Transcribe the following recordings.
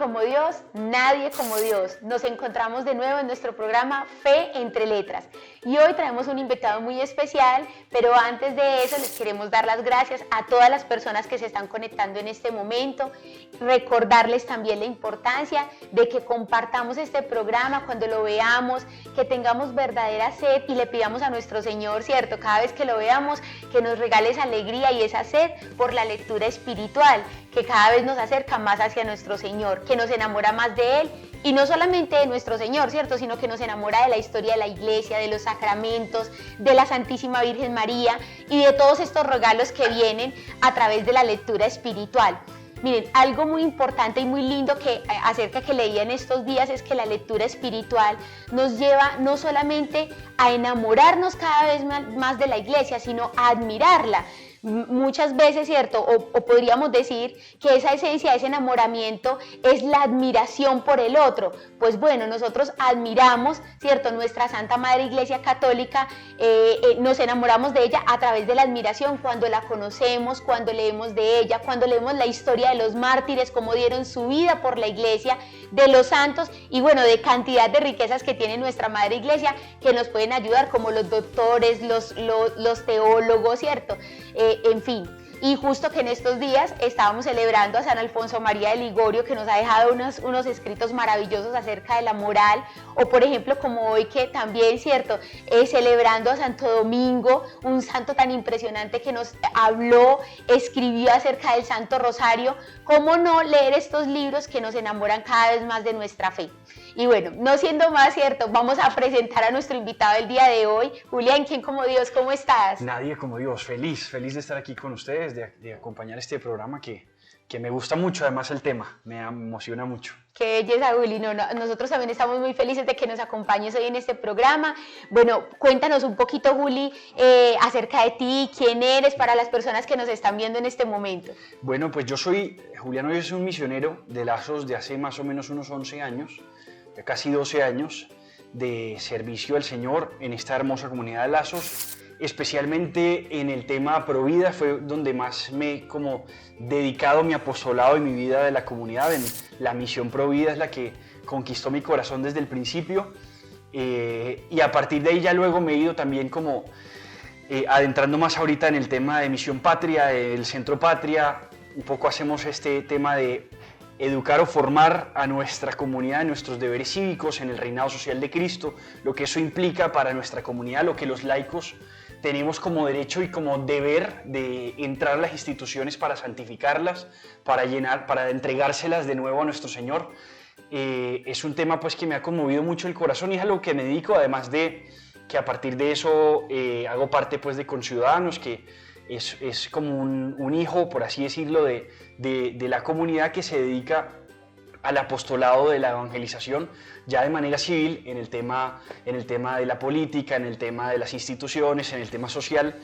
como Dios, nadie como Dios. Nos encontramos de nuevo en nuestro programa Fe entre Letras. Y hoy traemos un invitado muy especial, pero antes de eso les queremos dar las gracias a todas las personas que se están conectando en este momento. Recordarles también la importancia de que compartamos este programa cuando lo veamos, que tengamos verdadera sed y le pidamos a nuestro Señor, ¿cierto? Cada vez que lo veamos, que nos regale esa alegría y esa sed por la lectura espiritual, que cada vez nos acerca más hacia nuestro Señor, que nos enamora más de Él, y no solamente de nuestro Señor, ¿cierto?, sino que nos enamora de la historia de la iglesia, de los sacramentos, de la Santísima Virgen María y de todos estos regalos que vienen a través de la lectura espiritual. Miren, algo muy importante y muy lindo acerca que leía en estos días es que la lectura espiritual nos lleva no solamente a enamorarnos cada vez más de la iglesia, sino a admirarla. Muchas veces, ¿cierto? O podríamos decir que esa esencia, ese enamoramiento es la admiración por el otro. Pues bueno, nosotros admiramos, ¿cierto?, nuestra Santa Madre Iglesia Católica, nos enamoramos de ella a través de la admiración, cuando la conocemos, cuando leemos de ella, cuando leemos la historia de los mártires, cómo dieron su vida por la iglesia, de los santos y bueno, de cantidad de riquezas que tiene nuestra Madre Iglesia que nos pueden ayudar, como los doctores, los teólogos, ¿cierto? En fin, y justo que en estos días estábamos celebrando a San Alfonso María de Ligorio, que nos ha dejado unos escritos maravillosos acerca de la moral, o por ejemplo como hoy que también, ¿cierto?, celebrando a Santo Domingo, un santo tan impresionante que nos habló, escribió acerca del Santo Rosario. ¿Cómo no leer estos libros que nos enamoran cada vez más de nuestra fe? Y bueno, no siendo más, ¿cierto?, vamos a presentar a nuestro invitado el día de hoy. Julián, ¿quién como Dios? ¿Cómo estás? Nadie como Dios, feliz de estar aquí con ustedes, de acompañar este programa que me gusta mucho, además el tema, me emociona mucho. Qué belleza, Juli. Nosotros también estamos muy felices de que nos acompañes hoy en este programa. Bueno, cuéntanos un poquito, Juli, acerca de ti, quién eres para las personas que nos están viendo en este momento. Bueno, pues Julián Hoyos es un misionero de Lazos de hace más o menos unos 11 años, ya casi 12 años de servicio al Señor en esta hermosa comunidad de Lazos. Especialmente en el tema Provida fue donde más me he como dedicado mi apostolado y mi vida de la comunidad. En la misión Provida es la que conquistó mi corazón desde el principio, y a partir de ahí ya luego me he ido también como adentrando más ahorita en el tema de Misión Patria, el Centro Patria. Un poco hacemos este tema de educar o formar a nuestra comunidad en nuestros deberes cívicos, en el reinado social de Cristo, lo que eso implica para nuestra comunidad, lo que los laicos tenemos como derecho y como deber de entrar a las instituciones para santificarlas, para entregárselas de nuevo a nuestro Señor. Es un tema pues que me ha conmovido mucho el corazón y es a lo que me dedico, además de que a partir de eso hago parte pues de Conciudadanos, que es como un hijo, por así decirlo, de la comunidad que se dedica al apostolado de la evangelización ya de manera civil en el tema de la política, en el tema de las instituciones, en el tema social,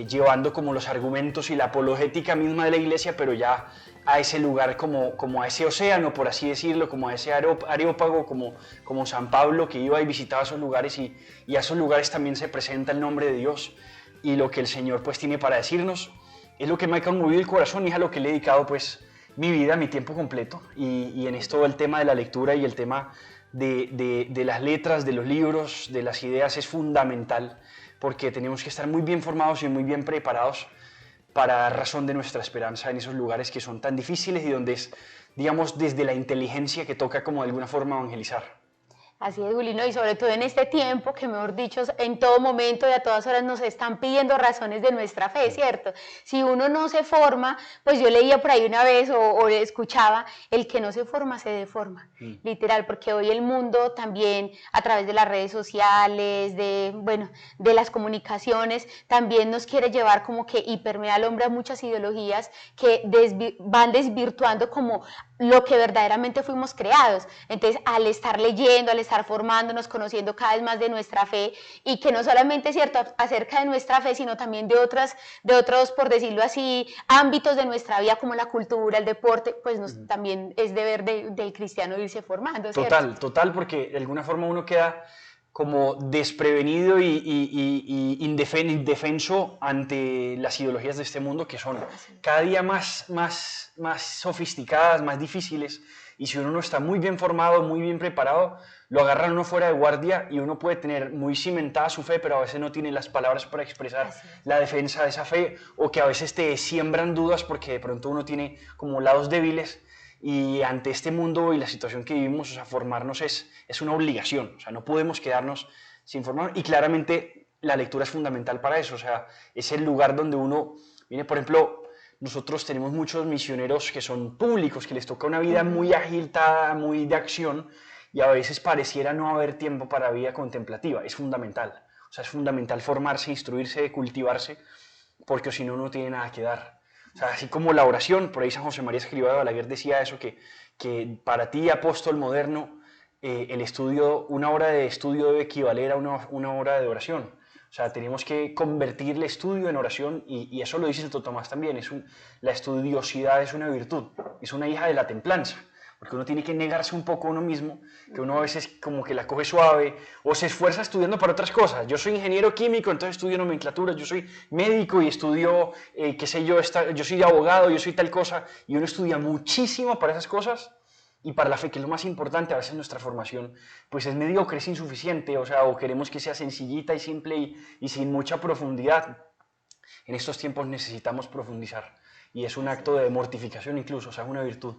llevando como los argumentos y la apologética misma de la iglesia, pero ya a ese lugar como a ese océano, por así decirlo, como a ese areópago, como San Pablo, que iba y visitaba esos lugares y a esos lugares también se presenta el nombre de Dios y lo que el Señor pues tiene para decirnos. Es lo que me ha conmovido el corazón y es a lo que le he dedicado pues mi vida, mi tiempo completo, y en esto el tema de la lectura y el tema de las letras, de los libros, de las ideas es fundamental, porque tenemos que estar muy bien formados y muy bien preparados para dar razón de nuestra esperanza en esos lugares que son tan difíciles y donde es, digamos, desde la inteligencia que toca como de alguna forma evangelizar. Así es, Juli, ¿no? Y sobre todo en este tiempo que, mejor dicho, en todo momento y a todas horas nos están pidiendo razones de nuestra fe, ¿cierto? Si uno no se forma, pues yo leía por ahí una vez o escuchaba, el que no se forma se deforma, literal, porque hoy el mundo también a través de las redes sociales, de las comunicaciones, también nos quiere llevar como que y permea al hombre a muchas ideologías que van desvirtuando como lo que verdaderamente fuimos creados. Entonces, al estar leyendo, al estar formándonos, conociendo cada vez más de nuestra fe, y que no solamente es cierto acerca de nuestra fe, sino también de otros, por decirlo así, ámbitos de nuestra vida, como la cultura, el deporte, pues también es deber del cristiano irse formando, ¿cierto? Total, porque de alguna forma uno queda como desprevenido y indefenso ante las ideologías de este mundo, que son cada día más sofisticadas, más difíciles, y si uno no está muy bien formado, muy bien preparado, lo agarran uno fuera de guardia y uno puede tener muy cimentada su fe, pero a veces no tiene las palabras para expresar la defensa de esa fe, o que a veces te siembran dudas porque de pronto uno tiene como lados débiles. Y ante este mundo y la situación que vivimos, o sea, formarnos es una obligación, o sea, no podemos quedarnos sin formarnos, y claramente la lectura es fundamental para eso, o sea, es el lugar donde uno, mire, por ejemplo, nosotros tenemos muchos misioneros que son públicos, que les toca una vida muy agitada, muy de acción, y a veces pareciera no haber tiempo para vida contemplativa. Es fundamental, o sea, es fundamental formarse, instruirse, cultivarse, porque si no, no tiene nada que dar. O sea, así como la oración, por ahí San José María Escrivá de Balaguer decía eso, que para ti, apóstol moderno, el estudio, una hora de estudio debe equivaler a una hora de oración. O sea, tenemos que convertir el estudio en oración, y eso lo dice Santo Tomás también, la estudiosidad es una virtud, es una hija de la templanza, porque uno tiene que negarse un poco a uno mismo, que uno a veces como que la coge suave, o se esfuerza estudiando para otras cosas. Yo soy ingeniero químico, entonces estudio nomenclatura, yo soy médico y estudio, qué sé yo, yo soy abogado, yo soy tal cosa, y uno estudia muchísimo para esas cosas, y para la fe, que es lo más importante. A veces nuestra formación pues es mediocre, es insuficiente, o sea, o queremos que sea sencillita y simple y sin mucha profundidad. En estos tiempos necesitamos profundizar, y es un acto de mortificación incluso, o sea, una virtud.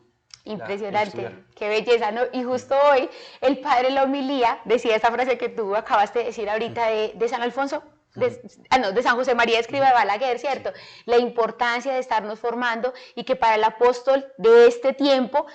Impresionante, qué belleza, ¿no? Y justo hoy el padre en la homilía decía esta frase que tú acabaste de decir ahorita de San Alfonso, de San José María Escrivá de Balaguer, ¿cierto? La importancia de estarnos formando, y que para el apóstol de este tiempo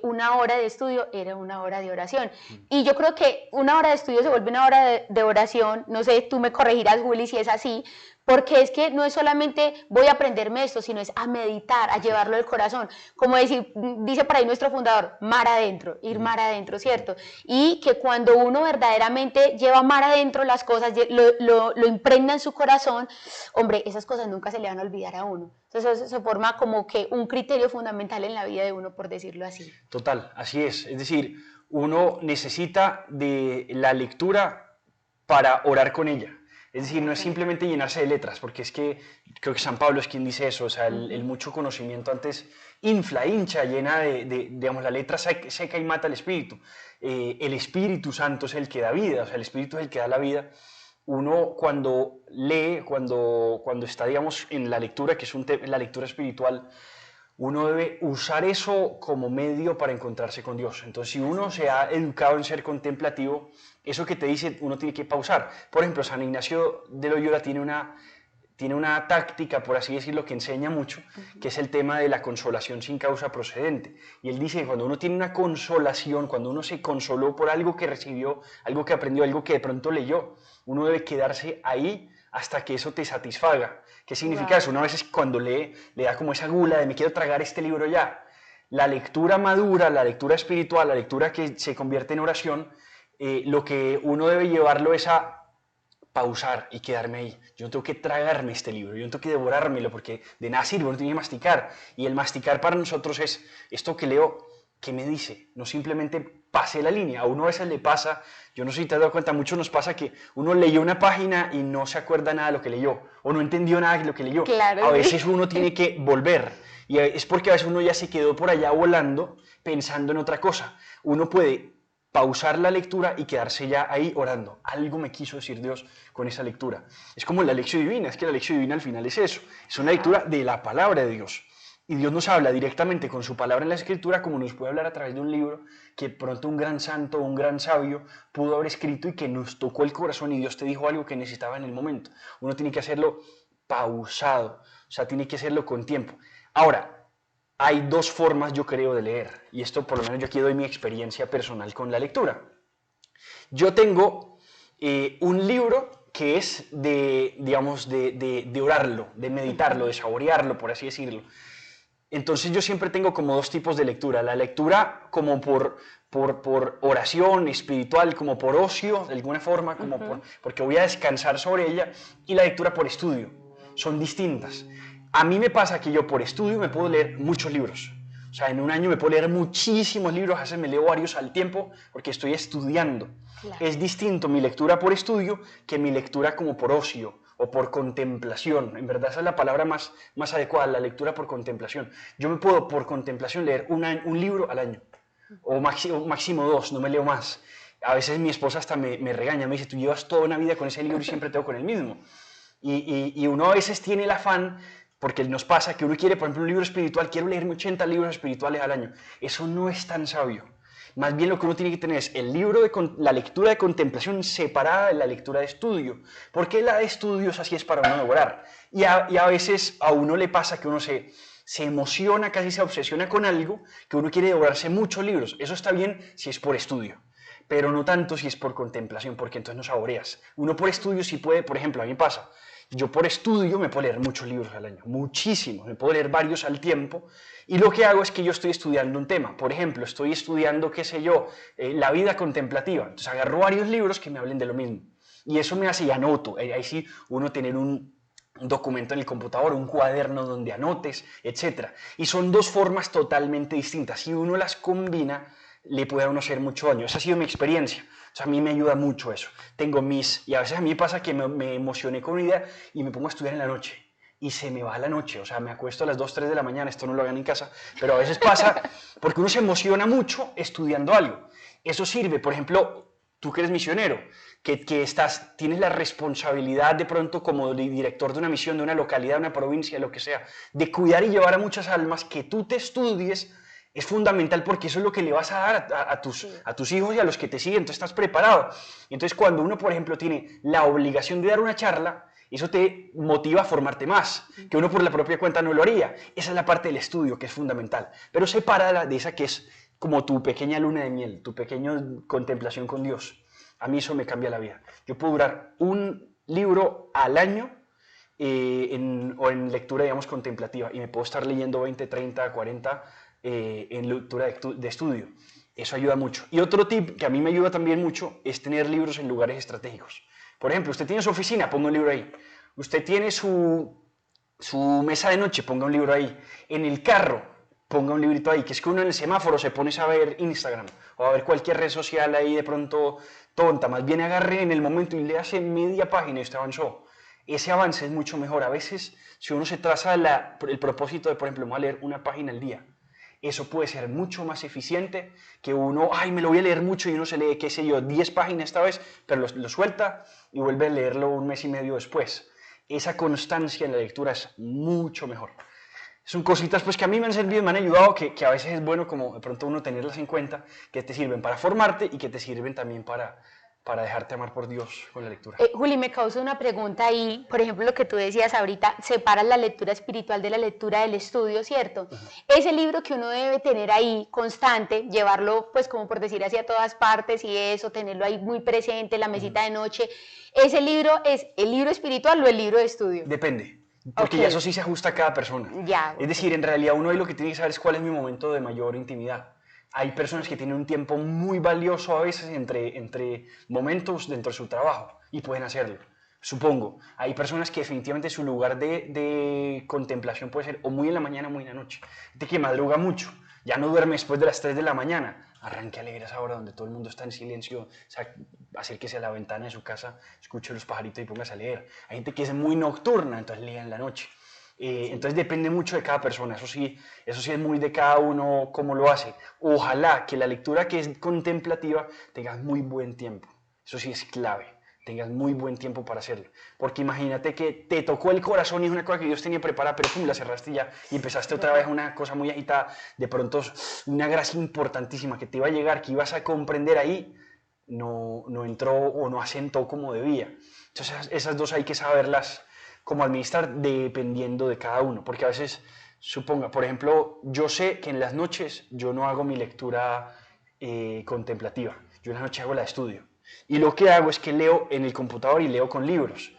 una hora de estudio era una hora de oración. Y yo creo que una hora de estudio se vuelve una hora de oración, no sé, tú me corregirás, Juli, si es así, porque es que no es solamente voy a aprenderme esto, sino es a meditar, a llevarlo al corazón. Como dice por ahí nuestro fundador, mar adentro, ir mar adentro, ¿cierto? Y que cuando uno verdaderamente lleva mar adentro las cosas, lo impregna en su corazón, hombre, esas cosas nunca se le van a olvidar a uno. Entonces eso se forma como que un criterio fundamental en la vida de uno, por decirlo así. Total, así es. Es decir, uno necesita de la lectura para orar con ella. Es decir, no es simplemente llenarse de letras, porque es que creo que San Pablo es quien dice eso, o sea, el mucho conocimiento antes hincha, llena digamos, la letra seca y mata al espíritu. El Espíritu Santo es el que da vida, o sea, el Espíritu es el que da la vida. Uno cuando lee, cuando está, digamos, en la lectura, que es la lectura espiritual, uno debe usar eso como medio para encontrarse con Dios. Entonces, si uno se ha educado en ser contemplativo, eso que te dice, uno tiene que pausar. Por ejemplo, San Ignacio de Loyola tiene una táctica, por así decirlo, que enseña mucho, que es el tema de la consolación sin causa procedente. Y él dice que cuando uno tiene una consolación, cuando uno se consoló por algo que recibió, algo que aprendió, algo que de pronto leyó, uno debe quedarse ahí hasta que eso te satisfaga. ¿Qué significa eso? Uno a veces cuando lee, le da como esa gula de me quiero tragar este libro ya. La lectura madura, la lectura espiritual, la lectura que se convierte en oración, lo que uno debe llevarlo es a pausar y quedarme ahí. Yo no tengo que tragarme este libro, yo no tengo que devorármelo, porque de nada sirve, uno tiene que masticar. Y el masticar para nosotros es esto que leo, ¿qué me dice? No simplemente pasé la línea. A uno a veces le pasa, yo no sé si te has dado cuenta, mucho nos pasa que uno leyó una página y no se acuerda nada de lo que leyó, o no entendió nada de lo que leyó. Claro, a veces uno tiene que volver, y es porque a veces uno ya se quedó por allá volando pensando en otra cosa. Uno puede pausar la lectura y quedarse ya ahí orando. Algo me quiso decir Dios con esa lectura. Es como la lección divina, es que la lección divina al final es eso, es una lectura de la palabra de Dios. Y Dios nos habla directamente con su palabra en la Escritura, como nos puede hablar a través de un libro que pronto un gran santo, un gran sabio pudo haber escrito y que nos tocó el corazón y Dios te dijo algo que necesitaba en el momento. Uno tiene que hacerlo pausado, o sea, tiene que hacerlo con tiempo. Ahora, hay dos formas, yo creo, de leer, y esto por lo menos yo aquí doy mi experiencia personal con la lectura. Yo tengo un libro que es digamos, de orarlo, de meditarlo, de saborearlo, por así decirlo. Entonces yo siempre tengo como dos tipos de lectura. La lectura como por oración espiritual, como por ocio, de alguna forma, como porque voy a descansar sobre ella, y la lectura por estudio. Son distintas. A mí me pasa que yo por estudio me puedo leer muchos libros. O sea, en un año me puedo leer muchísimos libros, a veces me leo varios al tiempo porque estoy estudiando. Claro. Es distinto mi lectura por estudio que mi lectura como por ocio o por contemplación. En verdad esa es la palabra más adecuada, la lectura por contemplación. Yo me puedo por contemplación leer un libro al año. o máximo 2, no me leo más. A veces mi esposa hasta me regaña, me dice, tú llevas toda una vida con ese libro y siempre tengo con el mismo. Y uno a veces tiene el afán, porque nos pasa que uno quiere, por ejemplo, un libro espiritual, quiero leerme 80 libros espirituales al año. Eso no es tan sabio. Más bien lo que uno tiene que tener es el libro la lectura de contemplación separada de la lectura de estudio. Porque la de estudios así es para uno devorar. Y a veces a uno le pasa que uno se emociona, casi se obsesiona con algo, que uno quiere devorarse muchos libros. Eso está bien si es por estudio, pero no tanto si es por contemplación, porque entonces no saboreas. Uno por estudio sí puede, por ejemplo, a mí me pasa, yo por estudio me puedo leer muchos libros al año, muchísimos, me puedo leer varios al tiempo, y lo que hago es que yo estoy estudiando un tema. Por ejemplo, estoy estudiando, qué sé yo, la vida contemplativa. Entonces agarro varios libros que me hablen de lo mismo. Y eso me hace y anoto. Ahí sí uno tener un documento en el computador, un cuaderno donde anotes, etc. Y son dos formas totalmente distintas. Si uno las combina, le puede a uno hacer mucho daño. Esa ha sido mi experiencia. O sea, a mí me ayuda mucho eso. Y a veces a mí pasa que me emocioné con una idea y me pongo a estudiar en la noche. Y se me va la noche, o sea, me acuesto a las 2, 3 de la mañana, esto no lo hagan en casa, pero a veces pasa porque uno se emociona mucho estudiando algo. Eso sirve, por ejemplo, tú que eres misionero, que tienes la responsabilidad de pronto como director de una misión, de una localidad, de una provincia, lo que sea, de cuidar y llevar a muchas almas, que tú te estudies, es fundamental porque eso es lo que le vas a dar a tus hijos y a los que te siguen, tú estás preparado. Entonces cuando uno, por ejemplo, tiene la obligación de dar una charla, eso te motiva a formarte más, que uno por la propia cuenta no lo haría. Esa es la parte del estudio que es fundamental, pero sepárala de esa que es como tu pequeña luna de miel, tu pequeña contemplación con Dios. A mí eso me cambia la vida. Yo puedo durar un libro al año o en lectura, digamos, contemplativa, y me puedo estar leyendo 20, 30, 40 en lectura de estudio. Eso ayuda mucho. Y otro tip que a mí me ayuda también mucho es tener libros en lugares estratégicos. Por ejemplo, usted tiene su oficina, ponga un libro ahí. Usted tiene su mesa de noche, ponga un libro ahí. En el carro, ponga un librito ahí. Que es que uno en el semáforo se pone a ver Instagram o a ver cualquier red social ahí de pronto tonta. Más bien agarre en el momento y le hace media página y usted avanzó. Ese avance es mucho mejor. A veces, si uno se traza el propósito de, por ejemplo, voy a leer una página al día, eso puede ser mucho más eficiente que uno, me lo voy a leer mucho y uno se lee, qué sé yo, 10 páginas esta vez, pero lo suelta y vuelve a leerlo un mes y medio después. Esa constancia en la lectura es mucho mejor. Son cositas pues que a mí me han servido y me han ayudado, que a veces es bueno como de pronto uno tenerlas en cuenta, que te sirven para formarte y que te sirven también para dejarte amar por Dios con la lectura. Juli, me causa una pregunta ahí, por ejemplo, lo que tú decías ahorita, separas la lectura espiritual de la lectura del estudio, ¿cierto? Ese libro que uno debe tener ahí constante, llevarlo pues como por decir hacia todas partes y eso, tenerlo ahí muy presente, la mesita de noche, ¿ese libro es el libro espiritual o el libro de estudio? Depende. Porque ya eso sí se ajusta a cada persona. Ya, es decir, en realidad uno ahí lo que tiene que saber es cuál es mi momento de mayor intimidad. Hay personas que tienen un tiempo muy valioso a veces entre momentos dentro de su trabajo y pueden hacerlo, supongo. Hay personas que definitivamente su lugar de contemplación puede ser o muy en la mañana o muy en la noche. Gente que madruga mucho, ya no duerme después de las 3 de la mañana. Arranque a leer a esa hora donde todo el mundo está en silencio, o sea, acérquese a la ventana de su casa, escuche los pajaritos y póngase a leer. Hay gente que es muy nocturna, entonces lea en la noche. Entonces depende mucho de cada persona, eso sí es muy de cada uno cómo lo hace. Ojalá que la lectura que es contemplativa tengas muy buen tiempo, eso sí es clave, tengas muy buen tiempo para hacerlo. Porque imagínate que te tocó el corazón y es una cosa que Dios tenía preparada, pero pum, la cerraste ya y empezaste otra vez una cosa muy agitada, de pronto una gracia importantísima que te iba a llegar, que ibas a comprender ahí, no entró o no asentó como debía. Entonces esas dos hay que saberlas como administrar dependiendo de cada uno, porque a veces, suponga, por ejemplo, yo sé que en las noches yo no hago mi lectura contemplativa, yo en la noche hago la de estudio, y lo que hago es que leo en el computador y leo con libros,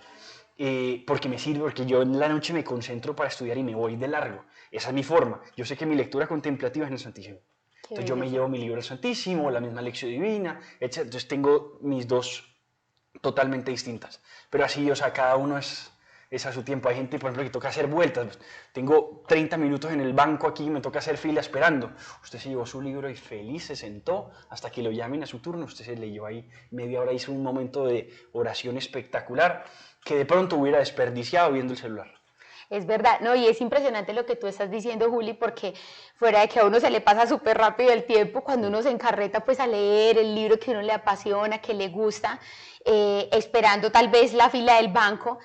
porque me sirve, porque yo en la noche me concentro para estudiar y me voy de largo, esa es mi forma, yo sé que mi lectura contemplativa es en el Santísimo. Entonces yo me llevo mi libro al Santísimo, la misma lección divina, etc. Entonces tengo mis dos totalmente distintas, pero así, o sea, cada uno es a su tiempo. Hay gente, por ejemplo, que toca hacer vueltas. Tengo 30 minutos en el banco aquí y me toca hacer fila esperando. Usted se llevó su libro y feliz se sentó hasta que lo llamen a su turno. Usted se leyó ahí media hora, hizo un momento de oración espectacular que de pronto hubiera desperdiciado viendo el celular. Es verdad, no, y es impresionante lo que tú estás diciendo, Juli, porque fuera de que a uno se le pasa súper rápido el tiempo, cuando uno se encarreta pues a leer el libro que a uno le apasiona, que le gusta, esperando tal vez la fila del banco,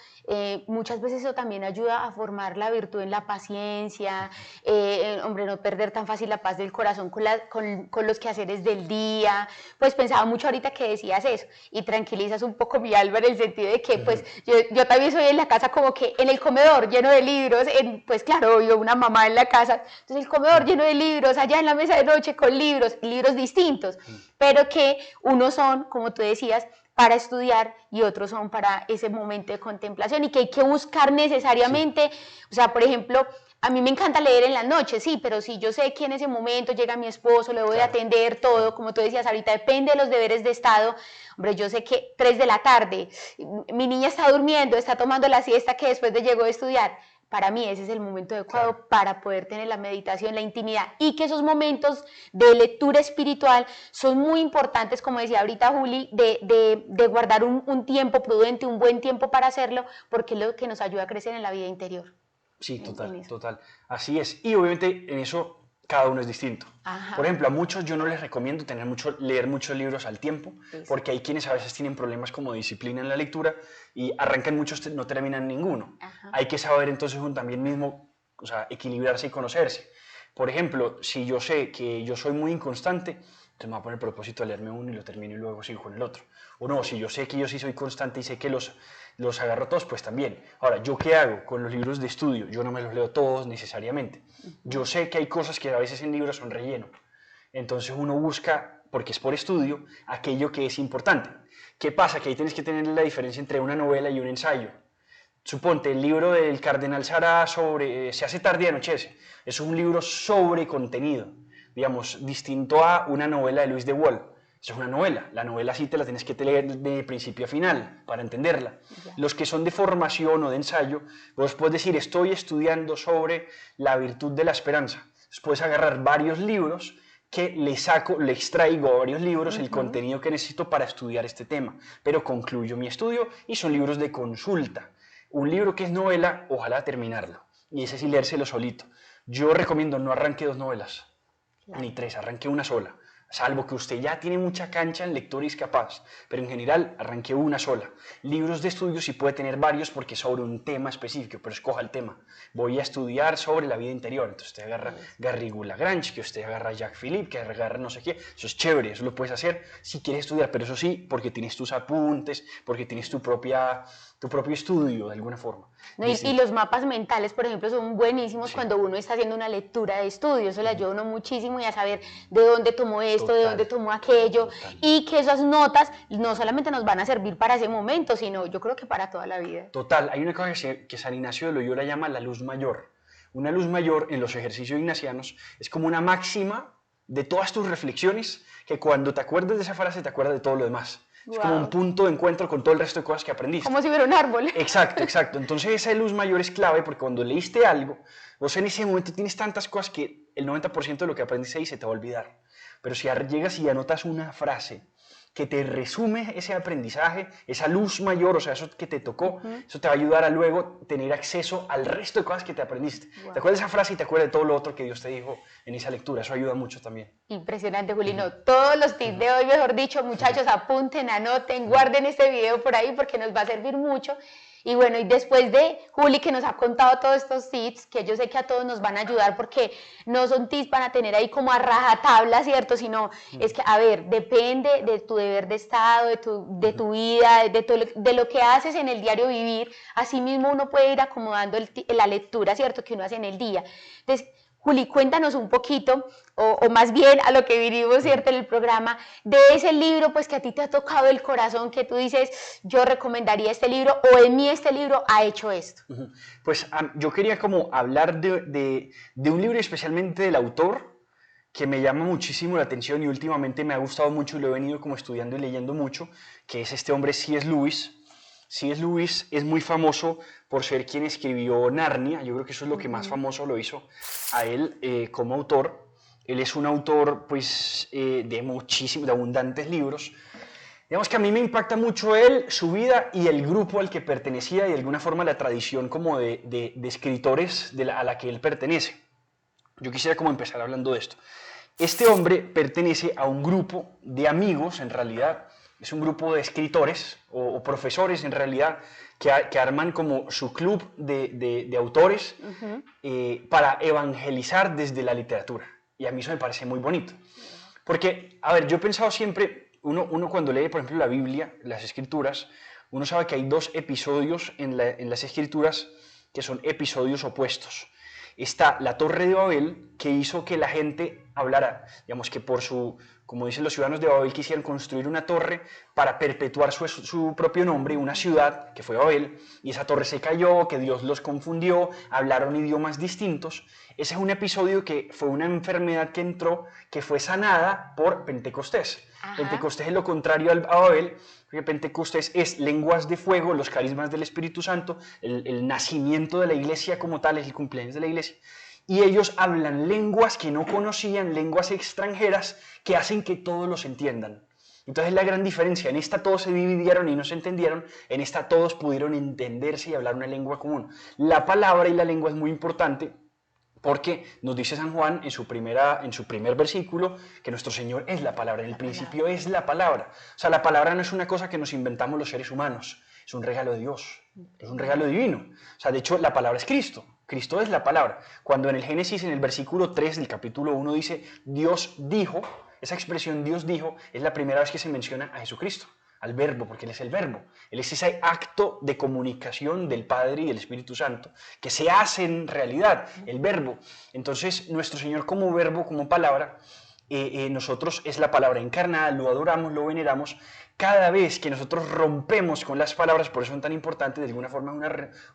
muchas veces eso también ayuda a formar la virtud en la paciencia, hombre, no perder tan fácil la paz del corazón con los quehaceres del día. Pues pensaba mucho ahorita que decías eso y tranquilizas un poco mi alma en el sentido de que pues yo también soy en la casa como que en el comedor lleno de libros, pues claro, yo una mamá en la casa, entonces el comedor lleno de libros, allá en la mesa de noche con libros distintos, pero que unos son, como tú decías, para estudiar y otros son para ese momento de contemplación y que hay que buscar necesariamente, o sea, por ejemplo, a mí me encanta leer en las noches, sí, pero si yo sé que en ese momento llega mi esposo, le voy a atender todo, como tú decías ahorita, depende de los deberes de Estado, hombre, yo sé que 3 de la tarde, mi niña está durmiendo, está tomando la siesta que después de llegó de estudiar, para mí ese es el momento adecuado para poder tener la meditación, la intimidad y que esos momentos de lectura espiritual son muy importantes, como decía ahorita Juli, de guardar un tiempo prudente, un buen tiempo para hacerlo, porque es lo que nos ayuda a crecer en la vida interior. Sí, total. Así es. Y obviamente en eso cada uno es distinto. Ajá. Por ejemplo, a muchos yo no les recomiendo leer muchos libros al tiempo, porque hay quienes a veces tienen problemas como disciplina en la lectura y arrancan muchos, no terminan ninguno. Ajá. Hay que saber entonces uno también mismo, o sea, equilibrarse y conocerse. Por ejemplo, si yo sé que yo soy muy inconstante, entonces me voy a poner el propósito de leerme uno y lo termino y luego sigo con el otro. O no, si yo sé que yo sí soy constante y sé que los agarro todos, pues también. Ahora, ¿yo qué hago con los libros de estudio? Yo no me los leo todos necesariamente. Yo sé que hay cosas que a veces en libros son relleno. Entonces uno busca, porque es por estudio, aquello que es importante. ¿Qué pasa? Que ahí tienes que tener la diferencia entre una novela y un ensayo. Suponte, el libro del Cardenal Sará sobre Se hace tarde y anochece. Es un libro sobre contenido, digamos, distinto a una novela de Luis de Wohl. Eso es una novela. La novela sí te la tienes que leer de principio a final para entenderla. Los que son de formación o de ensayo, vos puedes decir, estoy estudiando sobre la virtud de la esperanza. Entonces puedes agarrar varios libros que le extraigo a varios libros el contenido que necesito para estudiar este tema, pero concluyo mi estudio y son libros de consulta. Un libro que es novela, ojalá terminarlo, y ese sí leérselo solito. Yo recomiendo no arranque 2 novelas, ni 3, arranque una sola, salvo que usted ya tiene mucha cancha en lectura y es capaz, pero en general arranque una sola. Libros de estudio sí puede tener varios porque es sobre un tema específico, pero escoja el tema. Voy a estudiar sobre la vida interior, entonces usted agarra Garrigou Lagrange, que usted agarra Jacques Philippe, que agarra no sé qué, eso es chévere, eso lo puedes hacer si quieres estudiar, pero eso sí, porque tienes tus apuntes, porque tienes tu propio estudio de alguna forma. No, y los mapas mentales, por ejemplo, son buenísimos cuando uno está haciendo una lectura de estudio, eso le ayuda a uno muchísimo y a saber de dónde tomó esto, de dónde tomó aquello, y que esas notas no solamente nos van a servir para ese momento, sino yo creo que para toda la vida. Total, hay una cosa que San Ignacio de Loyola llama la luz mayor. Una luz mayor en los ejercicios ignacianos es como una máxima de todas tus reflexiones que cuando te acuerdes de esa frase te acuerdas de todo lo demás. Es como un punto de encuentro con todo el resto de cosas que aprendiste. Como si fuera un árbol. Exacto. Entonces esa luz mayor es clave porque cuando leíste algo, vos en ese momento tienes tantas cosas que el 90% de lo que aprendiste ahí se te va a olvidar. Pero si llegas y anotas una frase que te resume ese aprendizaje, esa luz mayor, o sea, eso que te tocó, eso te va a ayudar a luego tener acceso al resto de cosas que te aprendiste. Te acuerdas de esa frase y te acuerdas de todo lo otro que Dios te dijo en esa lectura, eso ayuda mucho también. Impresionante, Julino. Todos los tips de hoy, mejor dicho, muchachos, apunten, anoten, guarden este video por ahí porque nos va a servir mucho. Y bueno, y después de Juli que nos ha contado todos estos tips, que yo sé que a todos nos van a ayudar porque no son tips para tener ahí como a rajatabla, ¿cierto? Sino es que, a ver, depende de tu deber de estado, de tu vida, de lo que haces en el diario vivir. Así mismo uno puede ir acomodando la lectura, ¿cierto? Que uno hace en el día. Entonces, Juli, cuéntanos un poquito, o más bien a lo que vinimos, ¿cierto?, en el programa, de ese libro pues que a ti te ha tocado el corazón, que tú dices, yo recomendaría este libro, o en mí este libro ha hecho esto. Pues yo quería como hablar de un libro, especialmente del autor, que me llama muchísimo la atención y últimamente me ha gustado mucho y lo he venido como estudiando y leyendo mucho, que es este hombre C.S. Lewis. C.S. Lewis es muy famoso por ser quien escribió Narnia, yo creo que eso es lo que más famoso lo hizo a él como autor. Él es un autor pues de abundantes libros, Digamos que a mí me impacta mucho él, su vida y el grupo al que pertenecía y de alguna forma la tradición como de escritores a la que él pertenece. Yo quisiera como empezar hablando de esto. Este hombre pertenece a un grupo de amigos, en realidad, es un grupo de escritores o profesores en realidad que arman como su club de autores para evangelizar desde la literatura. Y a mí eso me parece muy bonito. Porque, a ver, yo he pensado siempre, uno cuando lee, por ejemplo, la Biblia, las Escrituras, uno sabe que hay dos episodios en las Escrituras que son episodios opuestos. Está la Torre de Babel, que hizo que la gente hablara, digamos que como dicen los ciudadanos de Babel, quisieran construir una torre para perpetuar su propio nombre, una ciudad, que fue Babel, y esa torre se cayó, que Dios los confundió, hablaron idiomas distintos. Ese es un episodio que fue una enfermedad que entró, que fue sanada por Pentecostés. Ajá. Pentecostés es lo contrario a Babel, porque Pentecostés es lenguas de fuego, los carismas del Espíritu Santo, el nacimiento de la iglesia como tal, es el cumpleaños de la iglesia. Y ellos hablan lenguas que no conocían, lenguas extranjeras, que hacen que todos los entiendan. Entonces la gran diferencia, en esta todos se dividieron y no se entendieron, en esta todos pudieron entenderse y hablar una lengua común. La palabra y la lengua es muy importante, porque nos dice San Juan en su primer versículo que nuestro Señor es la palabra, en el principio es la palabra. O sea, la palabra no es una cosa que nos inventamos los seres humanos, es un regalo de Dios, es un regalo divino. O sea, de hecho, la palabra es Cristo, Cristo es la palabra. Cuando en el Génesis, en el versículo 3 del capítulo 1 dice, Dios dijo, esa expresión Dios dijo es la primera vez que se menciona a Jesucristo, al verbo, porque Él es el verbo. Él es ese acto de comunicación del Padre y del Espíritu Santo, que se hace en realidad, el verbo. Entonces, nuestro Señor como verbo, como palabra, nosotros es la palabra encarnada, lo adoramos, lo veneramos. Cada vez que nosotros rompemos con las palabras, por eso son tan importantes, de alguna forma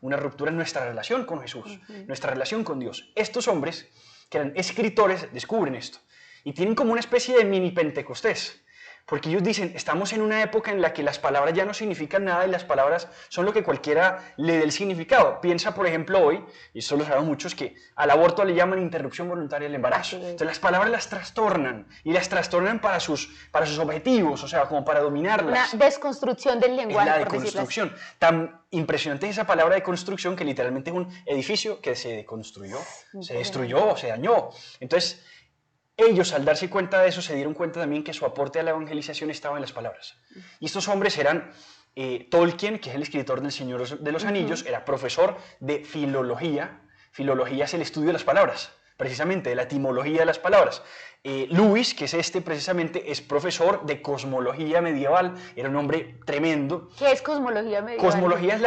una ruptura en nuestra relación con Jesús, nuestra relación con Dios. Estos hombres, que eran escritores, descubren esto y tienen como una especie de mini Pentecostés. Porque ellos dicen, estamos en una época en la que las palabras ya no significan nada y las palabras son lo que cualquiera le dé el significado. Piensa, por ejemplo, hoy, y esto lo saben muchos, que al aborto le llaman interrupción voluntaria del embarazo. Entonces las palabras las trastornan, y las trastornan para sus objetivos, o sea, como para dominarlas. Una desconstrucción del lenguaje, la deconstrucción. Tan impresionante es esa palabra de construcción que literalmente es un edificio que se deconstruyó, se destruyó, se dañó. Entonces, ellos, al darse cuenta de eso, se dieron cuenta también que su aporte a la evangelización estaba en las palabras. Y estos hombres eran Tolkien, que es el escritor del Señor de los Anillos, era profesor de filología. Filología es el estudio de las palabras, precisamente, de la etimología de las palabras. Lewis, que es precisamente, es profesor de cosmología medieval, era un hombre tremendo. ¿Qué es cosmología medieval?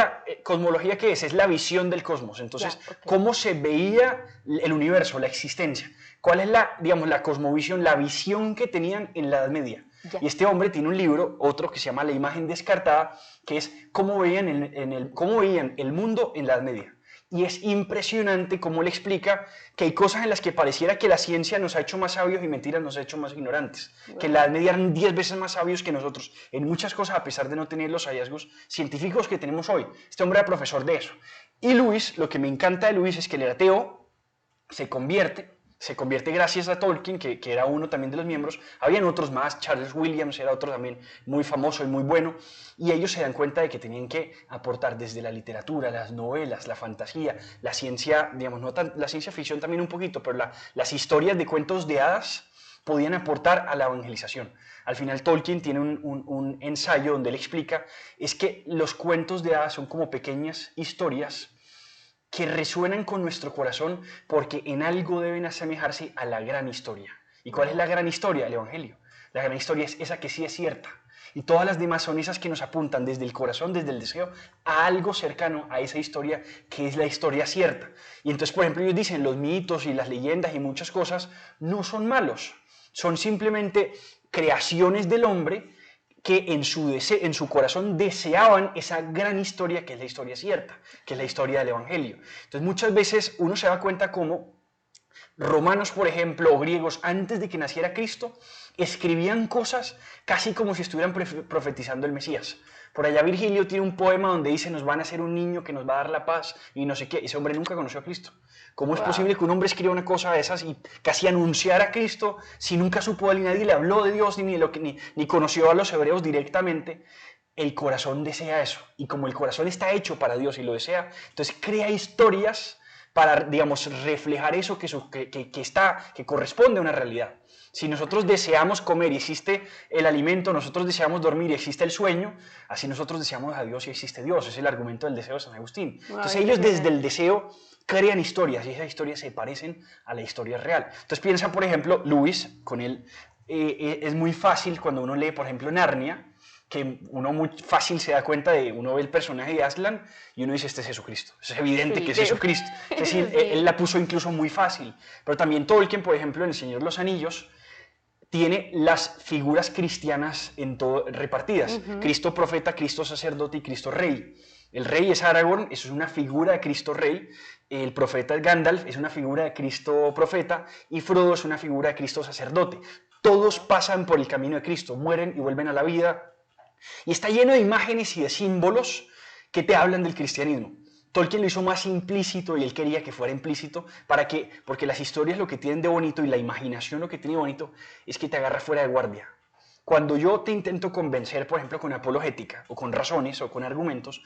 Cosmología ¿qué es? Es la visión del cosmos. Entonces, cómo se veía el universo, la existencia. ¿Cuál es la cosmovisión, la visión que tenían en la Edad Media? Y este hombre tiene un libro, otro que se llama La imagen descartada, que es cómo veían, cómo veían el mundo en la Edad Media. Y es impresionante cómo le explica que hay cosas en las que pareciera que la ciencia nos ha hecho más sabios y mentiras nos ha hecho más ignorantes. Que en la Edad Media eran 10 veces más sabios que nosotros en muchas cosas, a pesar de no tener los hallazgos científicos que tenemos hoy. Este hombre era profesor de eso. Y Lewis, lo que me encanta de Lewis es que él era ateo, se convierte gracias a Tolkien, que era uno también de los miembros. Habían otros más, Charles Williams era otro también muy famoso y muy bueno, y ellos se dan cuenta de que tenían que aportar desde la literatura, las novelas, la fantasía, la ciencia, digamos, no tan, la ciencia ficción también un poquito, pero las historias de cuentos de hadas podían aportar a la evangelización. Al final Tolkien tiene un ensayo donde él explica, es que los cuentos de hadas son como pequeñas historias que resuenan con nuestro corazón porque en algo deben asemejarse a la gran historia. ¿Y cuál es la gran historia? El Evangelio. La gran historia es esa que sí es cierta. Y todas las demás son esas que nos apuntan desde el corazón, desde el deseo, a algo cercano a esa historia que es la historia cierta. Y entonces, por ejemplo, ellos dicen, los mitos y las leyendas y muchas cosas no son malos. Son simplemente creaciones del hombre que en su corazón deseaban esa gran historia que es la historia cierta, que es la historia del Evangelio. Entonces muchas veces uno se da cuenta cómo romanos, por ejemplo, o griegos, antes de que naciera Cristo, escribían cosas casi como si estuvieran profetizando el Mesías. Por allá Virgilio tiene un poema donde dice, nos van a hacer un niño que nos va a dar la paz y no sé qué. Ese hombre nunca conoció a Cristo. ¿Cómo es posible que un hombre escriba una cosa de esas y casi anunciara a Cristo si nunca supo de él, nadie le habló de Dios, ni conoció a los hebreos directamente? El corazón desea eso. Y como el corazón está hecho para Dios y lo desea, entonces crea historias para, digamos, reflejar eso que corresponde a una realidad. Si nosotros deseamos comer y existe el alimento, nosotros deseamos dormir y existe el sueño, así nosotros deseamos a Dios y existe Dios. Es el argumento del deseo de San Agustín. Entonces ellos desde el deseo crean historias y esas historias se parecen a la historia real. Entonces piensa, por ejemplo, Lewis, con él es muy fácil cuando uno lee, por ejemplo, Narnia, que uno muy fácil se da cuenta de, uno ve el personaje de Aslan y uno dice, este es Jesucristo. Es evidente que es Jesucristo. Es decir, él la puso incluso muy fácil. Pero también Tolkien, por ejemplo, en El Señor de los Anillos, tiene las figuras cristianas repartidas. Cristo profeta, Cristo sacerdote y Cristo rey. El rey es Aragorn, eso es una figura de Cristo rey. El profeta es Gandalf, es una figura de Cristo profeta. Y Frodo es una figura de Cristo sacerdote. Todos pasan por el camino de Cristo, mueren y vuelven a la vida. Y está lleno de imágenes y de símbolos que te hablan del cristianismo. Tolkien lo hizo más implícito y él quería que fuera implícito porque las historias lo que tienen de bonito y la imaginación lo que tiene de bonito es que te agarra fuera de guardia. Cuando yo te intento convencer, por ejemplo, con apologética o con razones o con argumentos,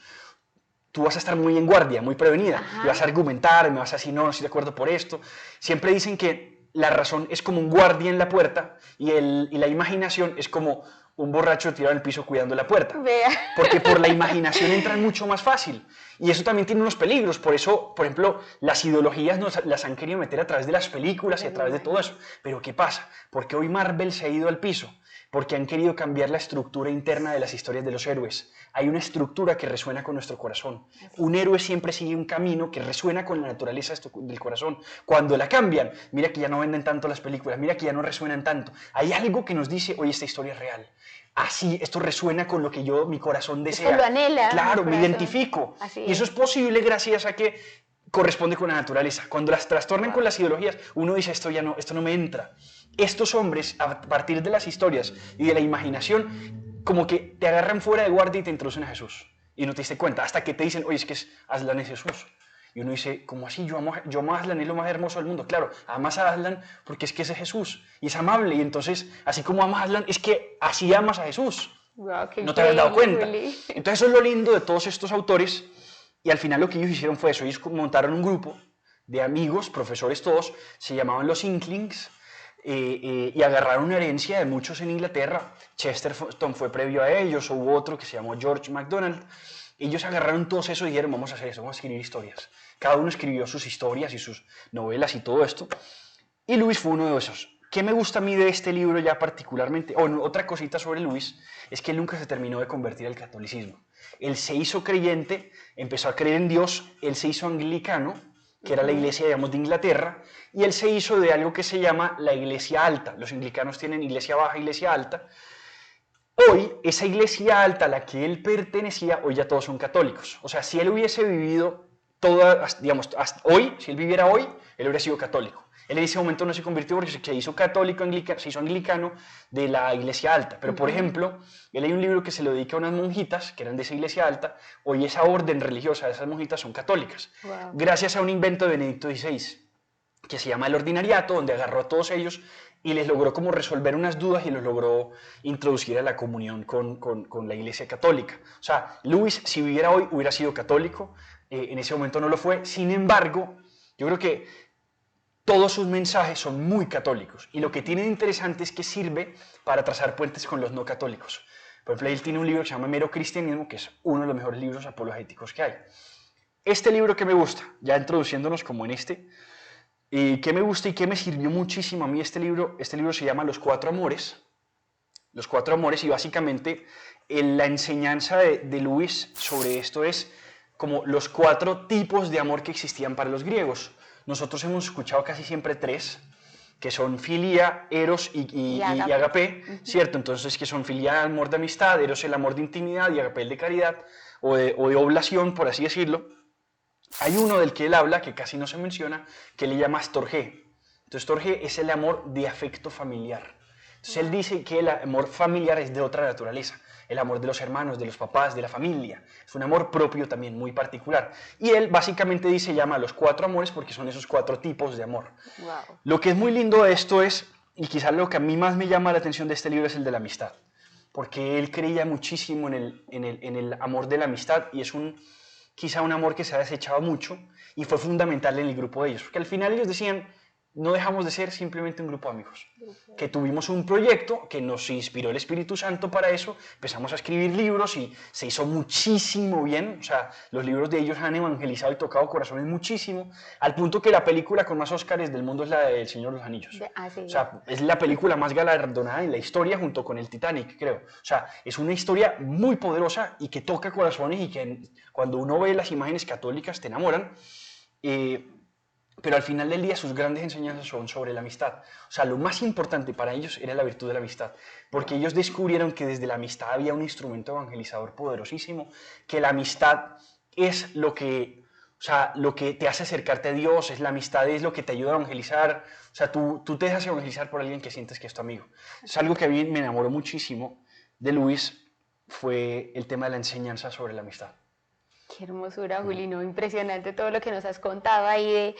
tú vas a estar muy en guardia, muy prevenida. Y vas a argumentar, me vas a decir, no estoy de acuerdo por esto. Siempre dicen que la razón es como un guardia en la puerta y la imaginación es como un borracho tirado en el piso cuidando la puerta. Vea. Porque por la imaginación entran mucho más fácil. Y eso también tiene unos peligros. Por eso, por ejemplo, las ideologías las han querido meter a través de las películas y a través de todo eso. Pero ¿qué pasa? Porque hoy Marvel se ha ido al piso. Porque han querido cambiar la estructura interna de las historias de los héroes. Hay una estructura que resuena con nuestro corazón. Un héroe siempre sigue un camino que resuena con la naturaleza del corazón. Cuando la cambian, mira que ya no venden tanto las películas, mira que ya no resuenan tanto. Hay algo que nos dice, oye, esta historia es real. Así, esto resuena con lo que mi corazón desea. Esto lo anhela. Claro, me identifico. Y eso es posible gracias a que corresponde con la naturaleza. Cuando las trastornan con las ideologías, uno dice, esto no me entra. Estos hombres, a partir de las historias y de la imaginación, como que te agarran fuera de guardia y te introducen a Jesús. Y no te diste cuenta, hasta que te dicen, oye, es que Aslan es Jesús. Y uno dice, ¿cómo así? Yo amo a Aslan, es lo más hermoso del mundo. Claro, amas a Aslan porque es que es Jesús y es amable. Y entonces, así como amas a Aslan, es que así amas a Jesús. Wow, no te habías dado cuenta. Entonces eso es lo lindo de todos estos autores. Y al final lo que ellos hicieron fue eso. Ellos montaron un grupo de amigos, profesores todos, se llamaban los Inklings. Y agarraron una herencia de muchos en Inglaterra. Chesterton fue previo a ellos, hubo otro que se llamó George MacDonald. Ellos agarraron todos eso y dijeron, vamos a hacer eso, vamos a escribir historias. Cada uno escribió sus historias y sus novelas y todo esto. Y Lewis fue uno de esos. ¿Qué me gusta a mí de este libro ya particularmente? Otra cosita sobre Lewis es que él nunca se terminó de convertir al catolicismo. Él se hizo creyente, empezó a creer en Dios, él se hizo anglicano, que era la iglesia, digamos, de Inglaterra, y él se hizo de algo que se llama la iglesia alta. Los anglicanos tienen iglesia baja, iglesia alta. Hoy, esa iglesia alta a la que él pertenecía, hoy ya todos son católicos. O sea, si él hubiese vivido hoy, si él viviera hoy, él hubiera sido católico. Él en ese momento no se convirtió porque se hizo católico, se hizo anglicano de la iglesia alta. Pero, por ejemplo, él hay un libro que se lo dedica a unas monjitas que eran de esa iglesia alta. Hoy esa orden religiosa de esas monjitas son católicas. Wow. Gracias a un invento de Benedicto XVI, que se llama el ordinariato, donde agarró a todos ellos y les logró como resolver unas dudas y los logró introducir a la comunión con la iglesia católica. O sea, Lewis, si viviera hoy, hubiera sido católico. En ese momento no lo fue. Sin embargo, yo creo que todos sus mensajes son muy católicos y lo que tiene de interesante es que sirve para trazar puentes con los no católicos. Por ejemplo, él tiene un libro que se llama Mero Cristianismo, que es uno de los mejores libros apologéticos que hay. Este libro que me gusta, ya introduciéndonos como en ¿qué me gusta y qué me sirvió muchísimo a mí este libro? Este libro se llama Los Cuatro Amores. Los Cuatro Amores, y básicamente la enseñanza de Lewis sobre esto es como los 4 tipos de amor que existían para los griegos. Nosotros hemos escuchado casi siempre 3, que son filia, eros y agape, ¿cierto? Entonces, que son filia, el amor de amistad, eros el amor de intimidad y agape el de caridad, o de oblación, por así decirlo. Hay uno del que él habla, que casi no se menciona, que le llama storge. Entonces Jorge es el amor de afecto familiar. Entonces él dice que el amor familiar es de otra naturaleza. El amor de los hermanos, de los papás, de la familia. Es un amor propio también, muy particular. Y él básicamente dice, llama a los 4 amores porque son esos 4 tipos de amor. Wow. Lo que es muy lindo de esto es, y quizás lo que a mí más me llama la atención de este libro es el de la amistad. Porque él creía muchísimo en el amor de la amistad y es quizá un amor que se ha desechado mucho y fue fundamental en el grupo de ellos. Porque al final ellos decían, no dejamos de ser simplemente un grupo de amigos. Que tuvimos un proyecto que nos inspiró el Espíritu Santo para eso, empezamos a escribir libros y se hizo muchísimo bien, o sea, los libros de ellos han evangelizado y tocado corazones muchísimo, al punto que la película con más Óscares del mundo es la de El Señor de los Anillos. Sí. O sea, es la película más galardonada en la historia junto con el Titanic, creo. O sea, es una historia muy poderosa y que toca corazones y que cuando uno ve las imágenes católicas te enamoran. Pero al final del día sus grandes enseñanzas son sobre la amistad. O sea, lo más importante para ellos era la virtud de la amistad, porque ellos descubrieron que desde la amistad había un instrumento evangelizador poderosísimo, que la amistad es lo que te hace acercarte a Dios, es la amistad, es lo que te ayuda a evangelizar. O sea, tú te dejas evangelizar por alguien que sientes que es tu amigo. Es algo que a mí me enamoró muchísimo de Luis, fue el tema de la enseñanza sobre la amistad. Qué hermosura, Juli, no, impresionante todo lo que nos has contado ahí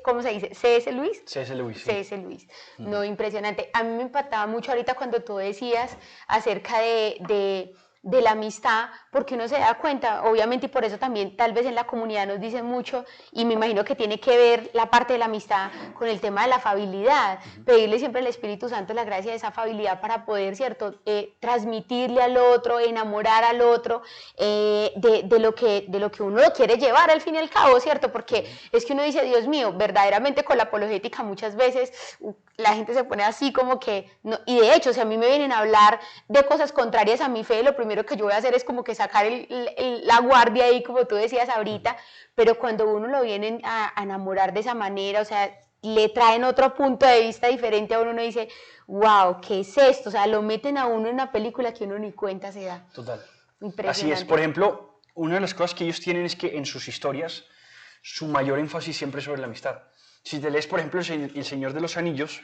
¿cómo se dice? ¿C.S. Lewis? C.S. Lewis, sí. C.S. Lewis, no, impresionante. A mí me impactaba mucho ahorita cuando tú decías acerca de la amistad, porque uno se da cuenta, obviamente, y por eso también tal vez en la comunidad nos dicen mucho, y me imagino que tiene que ver la parte de la amistad con el tema de la afabilidad, pedirle siempre al Espíritu Santo la gracia de esa afabilidad para poder, ¿cierto?, transmitirle al otro, enamorar al otro, de lo que uno quiere llevar al fin y al cabo, ¿cierto? Porque es que uno dice, Dios mío, verdaderamente con la apologética muchas veces la gente se pone así como que, no, y de hecho, si a mí me vienen a hablar de cosas contrarias a mi fe, lo primero que yo voy a hacer es como que sacar la guardia ahí, como tú decías ahorita, pero cuando uno lo vienen a enamorar de esa manera, o sea, le traen otro punto de vista diferente a uno dice, wow, ¿qué es esto? O sea, lo meten a uno en una película que uno ni cuenta se da. Total. Impresionante. Así es. Por ejemplo, una de las cosas que ellos tienen es que en sus historias su mayor énfasis siempre es sobre la amistad. Si te lees, por ejemplo, El Señor de los Anillos,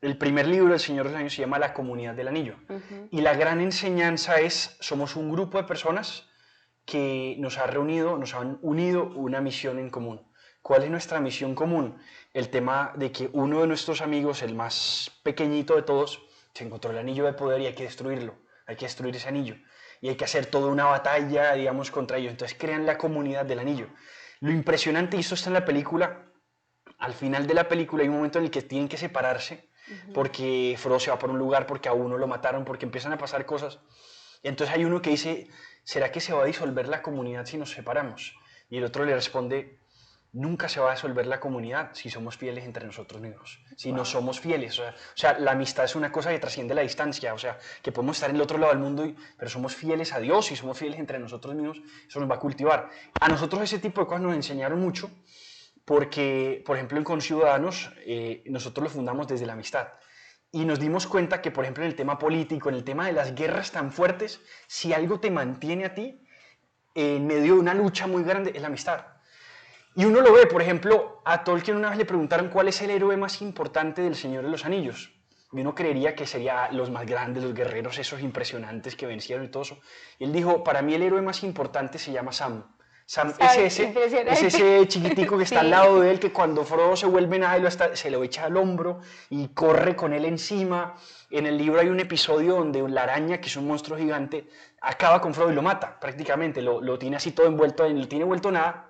el primer libro del Señor de los Anillos se llama La Comunidad del Anillo. Y la gran enseñanza es, somos un grupo de personas que nos han unido una misión en común. ¿Cuál es nuestra misión común? El tema de que uno de nuestros amigos, el más pequeñito de todos, se encontró el anillo de poder y hay que destruirlo. Hay que destruir ese anillo. Y hay que hacer toda una batalla, digamos, contra ellos. Entonces crean la comunidad del anillo. Lo impresionante, y esto está en la película, al final de la película hay un momento en el que tienen que separarse, porque Frodo se va por un lugar, porque a uno lo mataron, porque empiezan a pasar cosas. Y entonces hay uno que dice, ¿será que se va a disolver la comunidad si nos separamos? Y el otro le responde, nunca se va a disolver la comunidad si somos fieles entre nosotros mismos, si no somos fieles. O sea, la amistad es una cosa que trasciende la distancia, o sea, que podemos estar en el otro lado del mundo, pero somos fieles a Dios y somos fieles entre nosotros mismos, eso nos va a cultivar. A nosotros ese tipo de cosas nos enseñaron mucho, porque, por ejemplo, en Conciudadanos, nosotros lo fundamos desde la amistad. Y nos dimos cuenta que, por ejemplo, en el tema político, en el tema de las guerras tan fuertes, si algo te mantiene a ti en medio de una lucha muy grande, es la amistad. Y uno lo ve, por ejemplo, a Tolkien una vez le preguntaron cuál es el héroe más importante del Señor de los Anillos. Y uno creería que serían los más grandes, los guerreros esos impresionantes que vencieron y todo eso. Y él dijo, para mí el héroe más importante se llama Sam. Sam es ese chiquitico que está al lado de él, que cuando Frodo se vuelve nada, se lo echa al hombro y corre con él encima. En el libro hay un episodio donde la araña, que es un monstruo gigante, acaba con Frodo y lo mata prácticamente, lo tiene así todo envuelto, no tiene vuelto nada.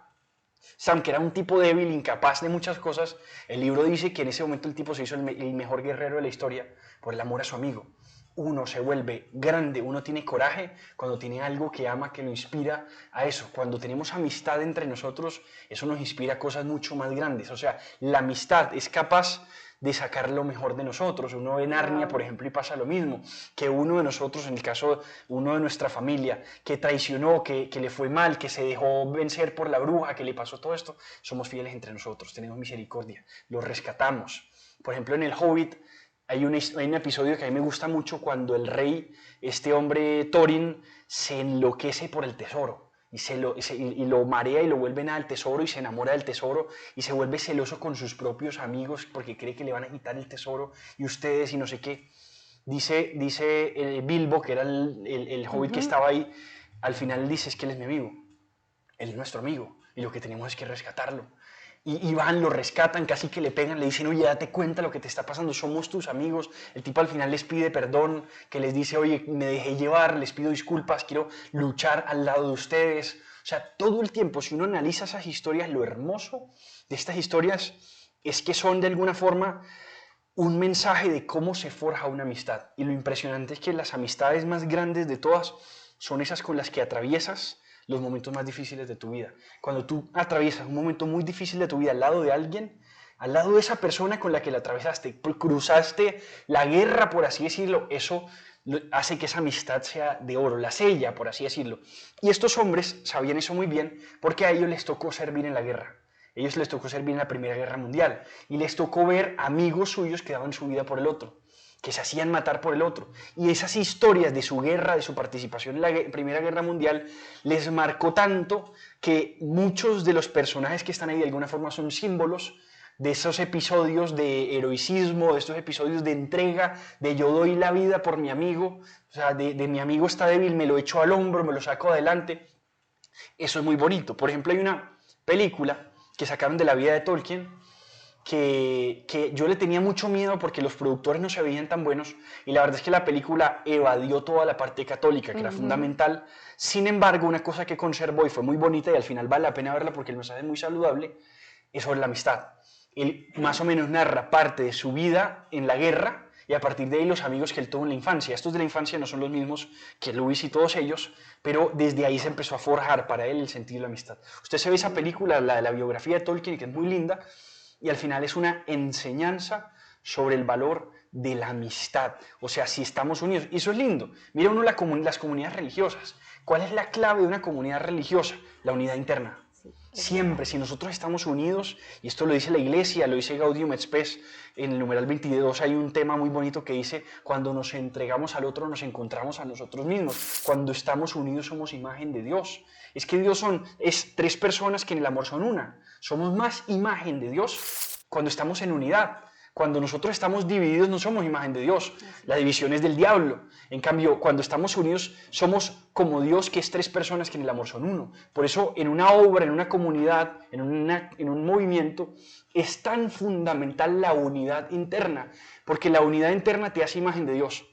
Sam, que era un tipo débil, incapaz de muchas cosas, el libro dice que en ese momento el tipo se hizo el mejor guerrero de la historia por el amor a su amigo. Uno se vuelve grande, uno tiene coraje cuando tiene algo que ama, que lo inspira a eso. Cuando tenemos amistad entre nosotros, eso nos inspira a cosas mucho más grandes. O sea, la amistad es capaz de sacar lo mejor de nosotros. Uno ve Narnia, por ejemplo, y pasa lo mismo, que uno de nosotros, en el caso uno de nuestra familia, que traicionó, que le fue mal, que se dejó vencer por la bruja, que le pasó todo esto, somos fieles entre nosotros, tenemos misericordia, los rescatamos. Por ejemplo, en El Hobbit hay un episodio que a mí me gusta mucho cuando el rey, este hombre Thorin, se enloquece por el tesoro. y lo marea y lo vuelve nada al tesoro y se enamora del tesoro y se vuelve celoso con sus propios amigos porque cree que le van a quitar el tesoro y ustedes y no sé qué. Dice Bilbo, que era el hobbit que estaba ahí, al final dice, es que él es mi amigo, él es nuestro amigo y lo que tenemos es que rescatarlo. Y van, lo rescatan, casi que le pegan, le dicen, oye, date cuenta lo que te está pasando, somos tus amigos. El tipo al final les pide perdón, que les dice, oye, me dejé llevar, les pido disculpas, quiero luchar al lado de ustedes. O sea, todo el tiempo, si uno analiza esas historias, lo hermoso de estas historias es que son de alguna forma un mensaje de cómo se forja una amistad. Y lo impresionante es que las amistades más grandes de todas son esas con las que atraviesas los momentos más difíciles de tu vida. Cuando tú atraviesas un momento muy difícil de tu vida al lado de alguien, al lado de esa persona con la que la atravesaste, cruzaste la guerra, por así decirlo, eso hace que esa amistad sea de oro, la sella, por así decirlo. Y estos hombres sabían eso muy bien porque a ellos les tocó servir en la guerra. A ellos les tocó servir en la Primera Guerra Mundial y les tocó ver amigos suyos que daban su vida por el otro, que se hacían matar por el otro. Y esas historias de su guerra, de su participación en la Primera Guerra Mundial, les marcó tanto que muchos de los personajes que están ahí de alguna forma son símbolos de esos episodios de heroicismo, de estos episodios de entrega, de yo doy la vida por mi amigo, o sea, de mi amigo está débil, me lo echo al hombro, me lo saco adelante. Eso es muy bonito. Por ejemplo, hay una película que sacaron de la vida de Tolkien, que yo le tenía mucho miedo porque los productores no se veían tan buenos y la verdad es que la película evadió toda la parte católica que era fundamental. Sin embargo, una cosa que conservó y fue muy bonita y al final vale la pena verla porque el mensaje es muy saludable, es sobre la amistad. Él más o menos narra parte de su vida en la guerra y a partir de ahí los amigos que él tuvo en la infancia. Estos de la infancia no son los mismos que Luis y todos ellos, pero desde ahí se empezó a forjar para él el sentido de la amistad. Usted se ve esa película, la de la biografía de Tolkien, que es muy linda, y al final es una enseñanza sobre el valor de la amistad. O sea, si estamos unidos, y eso es lindo. Mira uno las comunidades religiosas. ¿Cuál es la clave de una comunidad religiosa? La unidad interna. Siempre, si nosotros estamos unidos, y esto lo dice la Iglesia, lo dice Gaudium et Spes, en el numeral 22 hay un tema muy bonito que dice, cuando nos entregamos al otro nos encontramos a nosotros mismos, cuando estamos unidos somos imagen de Dios. Es que Dios es tres personas que en el amor son una, somos más imagen de Dios cuando estamos en unidad. Cuando nosotros estamos divididos no somos imagen de Dios, la división es del diablo. En cambio, cuando estamos unidos somos como Dios, que es tres personas que en el amor son uno. Por eso en una obra, en una comunidad, en un movimiento, es tan fundamental la unidad interna, porque la unidad interna te hace imagen de Dios.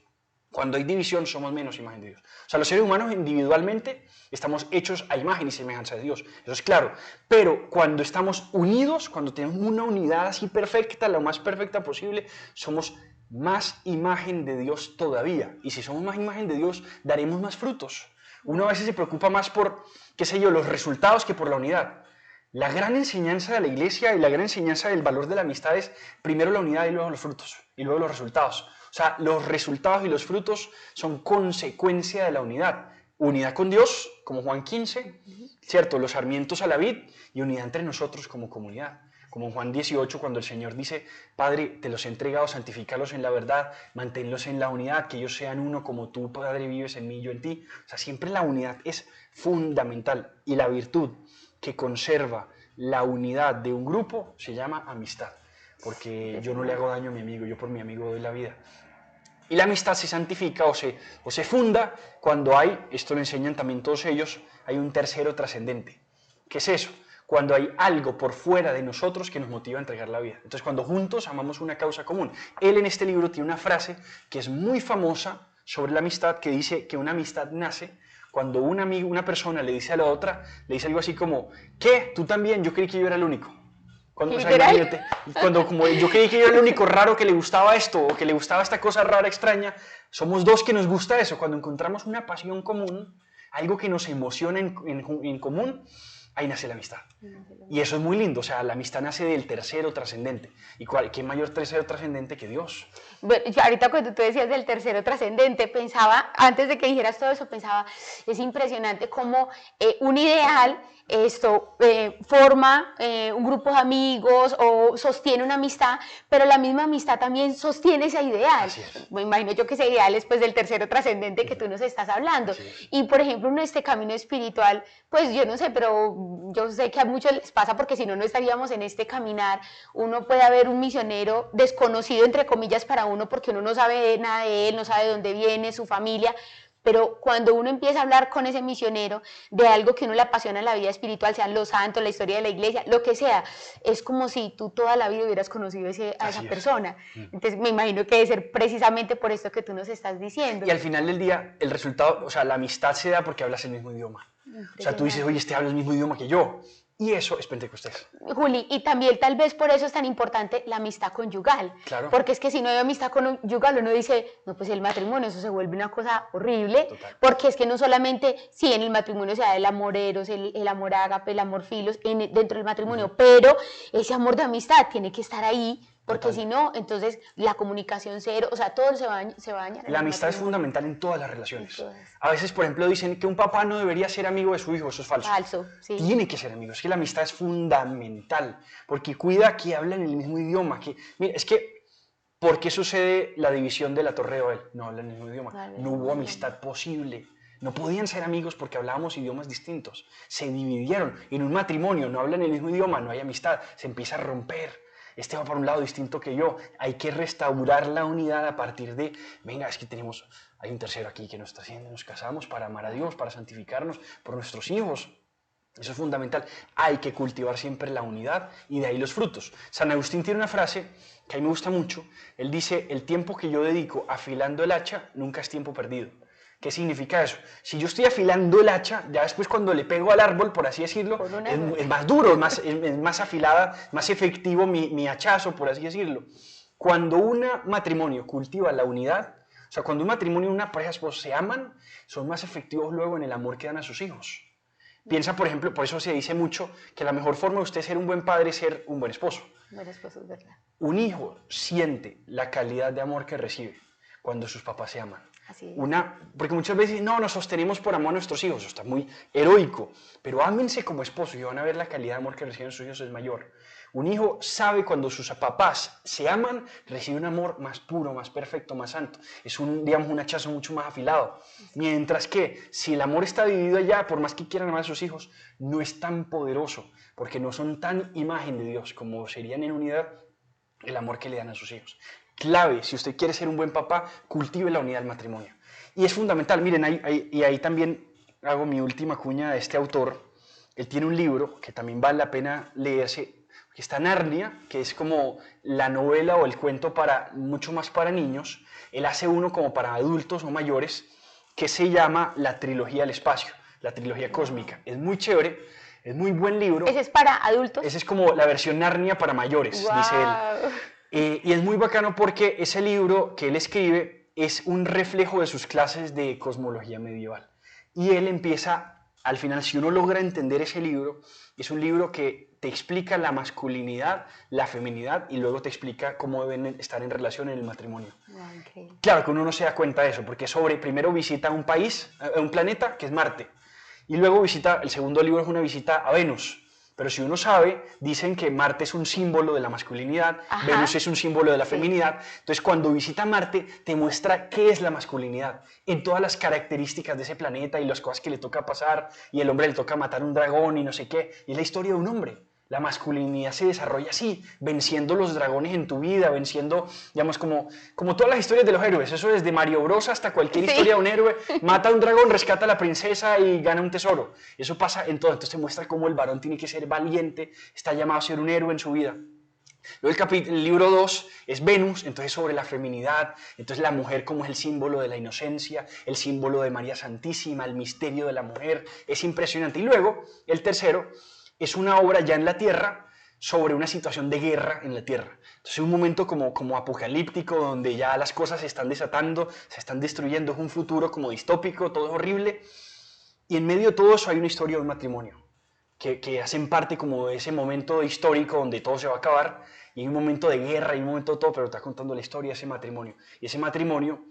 Cuando hay división somos menos imagen de Dios. O sea, los seres humanos individualmente estamos hechos a imagen y semejanza de Dios. Eso es claro. Pero cuando estamos unidos, cuando tenemos una unidad así perfecta, lo más perfecta posible, somos más imagen de Dios todavía. Y si somos más imagen de Dios, daremos más frutos. Uno a veces se preocupa más por, qué sé yo, los resultados que por la unidad. La gran enseñanza de la Iglesia y la gran enseñanza del valor de la amistad es primero la unidad y luego los frutos, y luego los resultados. O sea, los resultados y los frutos son consecuencia de la unidad. Unidad con Dios, como Juan 15, ¿cierto? Los sarmientos a la vid y unidad entre nosotros como comunidad. Como en Juan 18, cuando el Señor dice, Padre, te los he entregado, santifícalos en la verdad, manténlos en la unidad, que ellos sean uno como tú, Padre, vives en mí y yo en ti. O sea, siempre la unidad es fundamental. Y la virtud que conserva la unidad de un grupo se llama amistad. Porque yo no le hago daño a mi amigo, yo por mi amigo doy la vida. Y la amistad se santifica o se funda cuando hay, esto lo enseñan también todos ellos, hay un tercero trascendente. ¿Qué es eso? Cuando hay algo por fuera de nosotros que nos motiva a entregar la vida. Entonces, cuando juntos amamos una causa común. Él en este libro tiene una frase que es muy famosa sobre la amistad, que dice que una amistad nace cuando un amigo, una persona le dice a la otra, le dice algo así como, ¿qué? ¿Tú también? Yo creí que yo era el único. Cuando, o sea, imagínate, cuando como yo creí que yo era el único raro que le gustaba esto, o que le gustaba esta cosa rara, extraña, somos dos que nos gusta eso. Cuando encontramos una pasión común, algo que nos emociona en común, ahí nace la amistad. Y eso es muy lindo, o sea, la amistad nace del tercero trascendente. ¿Y qué mayor tercero trascendente que Dios? Bueno, ahorita cuando tú decías del tercero trascendente, pensaba, antes de que dijeras todo eso, pensaba, es impresionante cómo un ideal esto forma un grupo de amigos o sostiene una amistad, pero la misma amistad también sostiene ese ideal. Me imagino yo que ese ideal es pues del tercero trascendente que tú nos estás hablando. Y por ejemplo, en este camino espiritual, pues yo no sé, pero yo sé que a muchos les pasa porque si no, no estaríamos en este caminar. Uno puede haber un misionero desconocido, entre comillas, para uno porque uno no sabe nada de él, no sabe de dónde viene, su familia. Pero cuando uno empieza a hablar con ese misionero de algo que uno le apasiona en la vida espiritual, sean los santos, la historia de la iglesia, lo que sea, es como si tú toda la vida hubieras conocido a esa persona. Entonces me imagino que debe ser precisamente por esto que tú nos estás diciendo. Y al final del día, el resultado, o sea, la amistad se da porque hablas el mismo idioma. O sea, tú dices, oye, este habla el mismo idioma que yo. Y eso es Pentecostés. Juli, y también tal vez por eso es tan importante la amistad conyugal. Claro. Porque es que si no hay amistad conyugal, uno dice, no, pues el matrimonio, eso se vuelve una cosa horrible. Total. Porque es que no solamente, sí, en el matrimonio se da el amor eros, el amor ágape, el amor filos, dentro del matrimonio, pero ese amor de amistad tiene que estar ahí. Porque si no, entonces la comunicación cero, o sea, todo se va a dañar. La amistad es fundamental en todas las relaciones. A veces, por ejemplo, dicen que un papá no debería ser amigo de su hijo, eso es falso. Falso, sí. Tiene que ser amigo, es que la amistad es fundamental, porque cuida que hablan el mismo idioma. Mira, es que, ¿por qué sucede la división de la Torre de Babel? No hablan el mismo idioma, no hubo amistad posible. No podían ser amigos porque hablábamos idiomas distintos. Se dividieron. En un matrimonio no hablan el mismo idioma, no hay amistad, se empieza a romper. Este va para un lado distinto que yo. Hay que restaurar la unidad a partir de, venga, es que hay un tercero aquí que nos está haciendo, nos casamos para amar a Dios, para santificarnos por nuestros hijos. Eso es fundamental. Hay que cultivar siempre la unidad y de ahí los frutos. San Agustín tiene una frase que a mí me gusta mucho. Él dice, el tiempo que yo dedico afilando el hacha nunca es tiempo perdido. ¿Qué significa eso? Si yo estoy afilando el hacha, ya después cuando le pego al árbol, por así decirlo, es más duro, es más afilada, más efectivo mi hachazo, por así decirlo. Cuando un matrimonio cultiva la unidad, o sea, cuando un matrimonio y una pareja se aman, son más efectivos luego en el amor que dan a sus hijos. Piensa, por ejemplo, por eso se dice mucho que la mejor forma de usted ser un buen padre es ser un buen esposo. Buen esposo, es verdad. Un hijo siente la calidad de amor que recibe cuando sus papás se aman. Así es. Porque muchas veces no, nos sostenemos por amor a nuestros hijos, eso está muy heroico, pero ámense como esposos y van a ver la calidad de amor que reciben sus hijos es mayor. Un hijo sabe cuando sus papás se aman, recibe un amor más puro, más perfecto, más santo. Es digamos, un hachazo mucho más afilado. Mientras que si el amor está dividido allá, por más que quieran amar a sus hijos, no es tan poderoso, porque no son tan imagen de Dios como serían en unidad el amor que le dan a sus hijos. Clave, si usted quiere ser un buen papá, cultive la unidad del matrimonio. Y es fundamental, miren, ahí también hago mi última cuña de este autor. Él tiene un libro que también vale la pena leerse, que está Narnia, que es como la novela o el cuento mucho más para niños. Él hace uno como para adultos o mayores, que se llama La Trilogía del Espacio, la Trilogía Cósmica. Es muy chévere, es muy buen libro. ¿Ese es para adultos? Ese es como la versión Narnia para mayores, wow. Dice él. Y es muy bacano porque ese libro que él escribe es un reflejo de sus clases de cosmología medieval. Y él empieza, al final, si uno logra entender ese libro, es un libro que te explica la masculinidad, la feminidad y luego te explica cómo deben estar en relación en el matrimonio. Okay. Claro que uno no se da cuenta de eso, porque primero visita un planeta que es Marte, y luego el segundo libro es una visita a Venus. Pero si uno sabe, dicen que Marte es un símbolo de la masculinidad, Ajá. Venus es un símbolo de la feminidad. Entonces, cuando visita Marte, te muestra qué es la masculinidad, en todas las características de ese planeta y las cosas que le toca pasar, y el hombre le toca matar un dragón y no sé qué. Y es la historia de un hombre. La masculinidad se desarrolla así, venciendo los dragones en tu vida, venciendo, digamos, como todas las historias de los héroes. Eso desde Mario Bros hasta cualquier historia de un héroe. Mata a un dragón, rescata a la princesa y gana un tesoro. Eso pasa en todo. Entonces te muestra cómo el varón tiene que ser valiente, está llamado a ser un héroe en su vida. Luego el libro 2 es Venus, entonces sobre la feminidad, entonces la mujer como es el símbolo de la inocencia, el símbolo de María Santísima, el misterio de la mujer. Es impresionante. Y luego el tercero es una obra ya en la Tierra sobre una situación de guerra en la Tierra. Entonces un momento como apocalíptico donde ya las cosas se están desatando, se están destruyendo, es un futuro como distópico, todo es horrible. Y en medio de todo eso hay una historia de un matrimonio que hacen parte como de ese momento histórico donde todo se va a acabar y hay un momento de guerra y un momento de todo, pero está contando la historia de ese matrimonio. Y ese matrimonio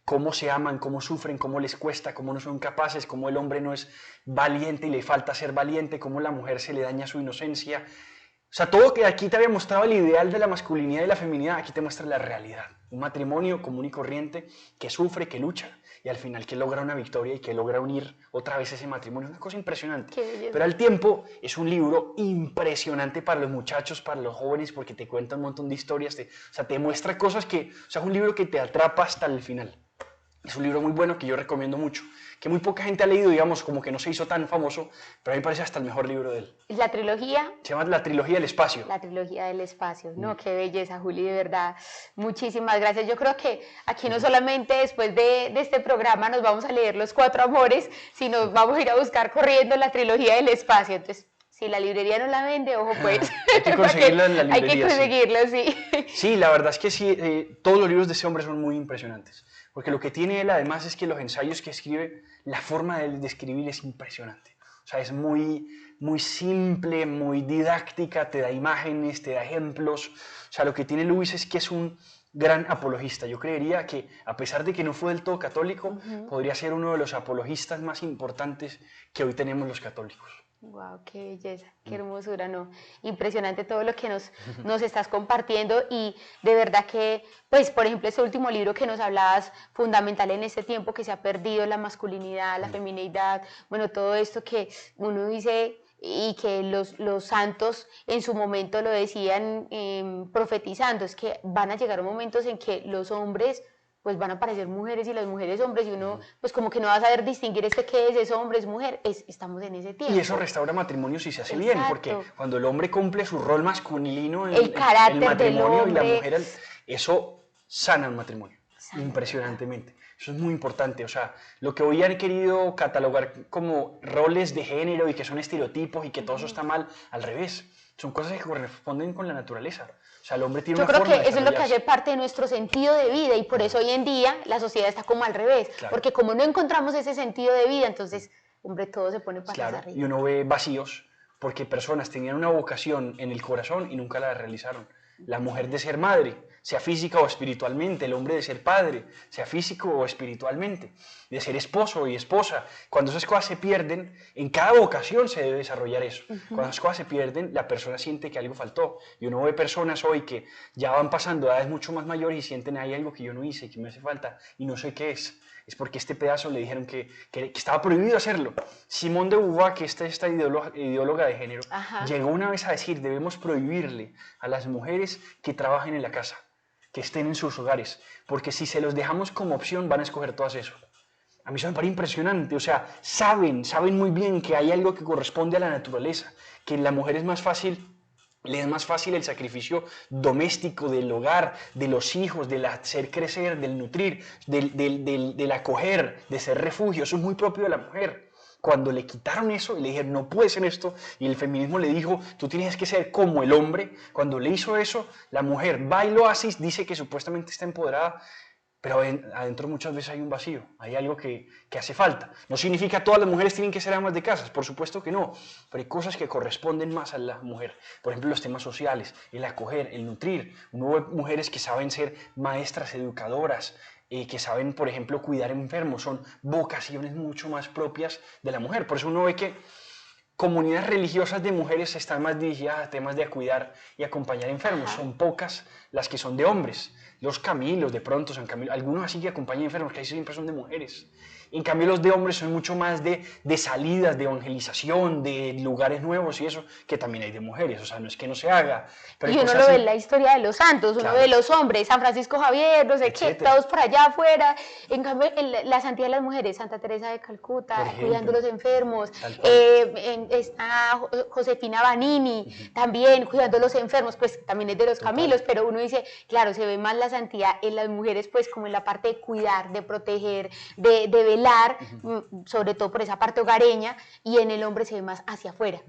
cómo se aman, cómo sufren, cómo les cuesta, cómo no son capaces, cómo el hombre no es valiente y le falta ser valiente, cómo la mujer se le daña su inocencia. O sea, todo que aquí te había mostrado el ideal de la masculinidad y la feminidad, aquí te muestra la realidad. Un matrimonio común y corriente que sufre, que lucha y al final que logra una victoria y que logra unir otra vez ese matrimonio. Es una cosa impresionante. Pero al tiempo es un libro impresionante para los muchachos, para los jóvenes, porque te cuenta un montón de historias. O sea, te muestra cosas que... O sea, es un libro que te atrapa hasta el final. Es un libro muy bueno que yo recomiendo mucho, que muy poca gente ha leído, digamos, como que no se hizo tan famoso, pero a mí me parece hasta el mejor libro de él. ¿La trilogía? Se llama La Trilogía del Espacio. La Trilogía del Espacio. No, qué belleza, Juli, de verdad. Muchísimas gracias. Yo creo que aquí no solamente después de este programa nos vamos a leer Los Cuatro Amores, sino vamos a ir a buscar corriendo La Trilogía del Espacio. Entonces, si la librería no la vende, ojo pues. Hay que conseguirla en la librería. Hay que conseguirla, sí. Sí, la verdad es que sí, todos los libros de ese hombre son muy impresionantes. Porque lo que tiene él además es que los ensayos que escribe, la forma de escribir es impresionante. O sea, es muy simple, muy didáctica, te da imágenes, te da ejemplos. O sea, lo que tiene Lewis es que es un gran apologista. Yo creería que, a pesar de que no fue del todo católico, podría ser uno de los apologistas más importantes que hoy tenemos los católicos. Wow, qué belleza, qué hermosura, ¿no? Impresionante todo lo que nos estás compartiendo y de verdad que, pues, por ejemplo, este último libro que nos hablabas, fundamental en este tiempo que se ha perdido la masculinidad, la feminidad, bueno, todo esto que uno dice y que los santos en su momento lo decían profetizando, es que van a llegar momentos en que los hombres pues van a aparecer mujeres y las mujeres hombres y uno pues como que no va a saber distinguir qué es hombre, es mujer, estamos en ese tiempo. Y eso restaura matrimonios y se hace bien, porque cuando el hombre cumple su rol masculino en el matrimonio y la mujer, eso sana un matrimonio, impresionantemente. Eso es muy importante, o sea, lo que hoy han querido catalogar como roles de género y que son estereotipos y que todo eso está mal, al revés, son cosas que corresponden con la naturaleza. O sea, el hombre tiene una forma de Yo creo que eso es lo que hace parte de nuestro sentido de vida y por eso hoy en día la sociedad está como al revés, porque como no encontramos ese sentido de vida, entonces, hombre, todo se pone patas arriba. Y uno ve vacíos porque personas tenían una vocación en el corazón y nunca la realizaron. La mujer de ser madre, sea física o espiritualmente, el hombre de ser padre, sea físico o espiritualmente, de ser esposo y esposa. Cuando esas cosas se pierden, en cada vocación se debe desarrollar eso. Cuando esas cosas se pierden, la persona siente que algo faltó. Y uno ve personas hoy que ya van pasando a edades mucho más mayores y sienten, hay algo que yo no hice, que me hace falta y no sé qué es. Es porque este pedazo le dijeron que estaba prohibido hacerlo. Simone de Beauvoir, que es esta ideóloga de género, llegó una vez a decir, debemos prohibirle a las mujeres que trabajen en la casa, que estén en sus hogares, porque si se los dejamos como opción van a escoger todas eso. A mí eso me parece impresionante, o sea, saben muy bien que hay algo que corresponde a la naturaleza, que la mujer es más fácil, le es más fácil el sacrificio doméstico del hogar, de los hijos, del hacer crecer, del nutrir, del acoger, de ser refugio. Eso es muy propio de la mujer. Cuando le quitaron eso y le dijeron, no puedes ser esto, y el feminismo le dijo, tú tienes que ser como el hombre, cuando le hizo eso, la mujer va y lo hace y dice que supuestamente está empoderada, pero adentro muchas veces hay un vacío, hay algo que hace falta. No significa que todas las mujeres tienen que ser amas de casas, por supuesto que no, pero hay cosas que corresponden más a la mujer. Por ejemplo, los temas sociales, el acoger, el nutrir. Uno ve mujeres que saben ser maestras, educadoras, que saben, por ejemplo, cuidar enfermos. Son vocaciones mucho más propias de la mujer. Por eso uno ve que comunidades religiosas de mujeres están más dirigidas a temas de cuidar y acompañar enfermos. Son pocas las que son de hombres. Los Camilos, de pronto, San Camilo, algunos así que acompañan enfermos, que ahí siempre son de mujeres. En cambio, los de hombres son mucho más de salidas, de evangelización, de lugares nuevos y eso, que también hay de mujeres. O sea, no es que no se haga. Pero y uno lo ve en la historia de los santos, uno ve los hombres, San Francisco Javier, no sé qué, todos por allá afuera. En cambio, la santidad de las mujeres, Santa Teresa de Calcuta, cuidando a los enfermos. Está Josefina Vanini, también cuidando a los enfermos, pues también es de los Camilos, pero uno dice, claro, se ve más la santidad en las mujeres, pues como en la parte de cuidar, de proteger, de velar, sobre todo por esa parte hogareña, y en el hombre se ve más hacia afuera.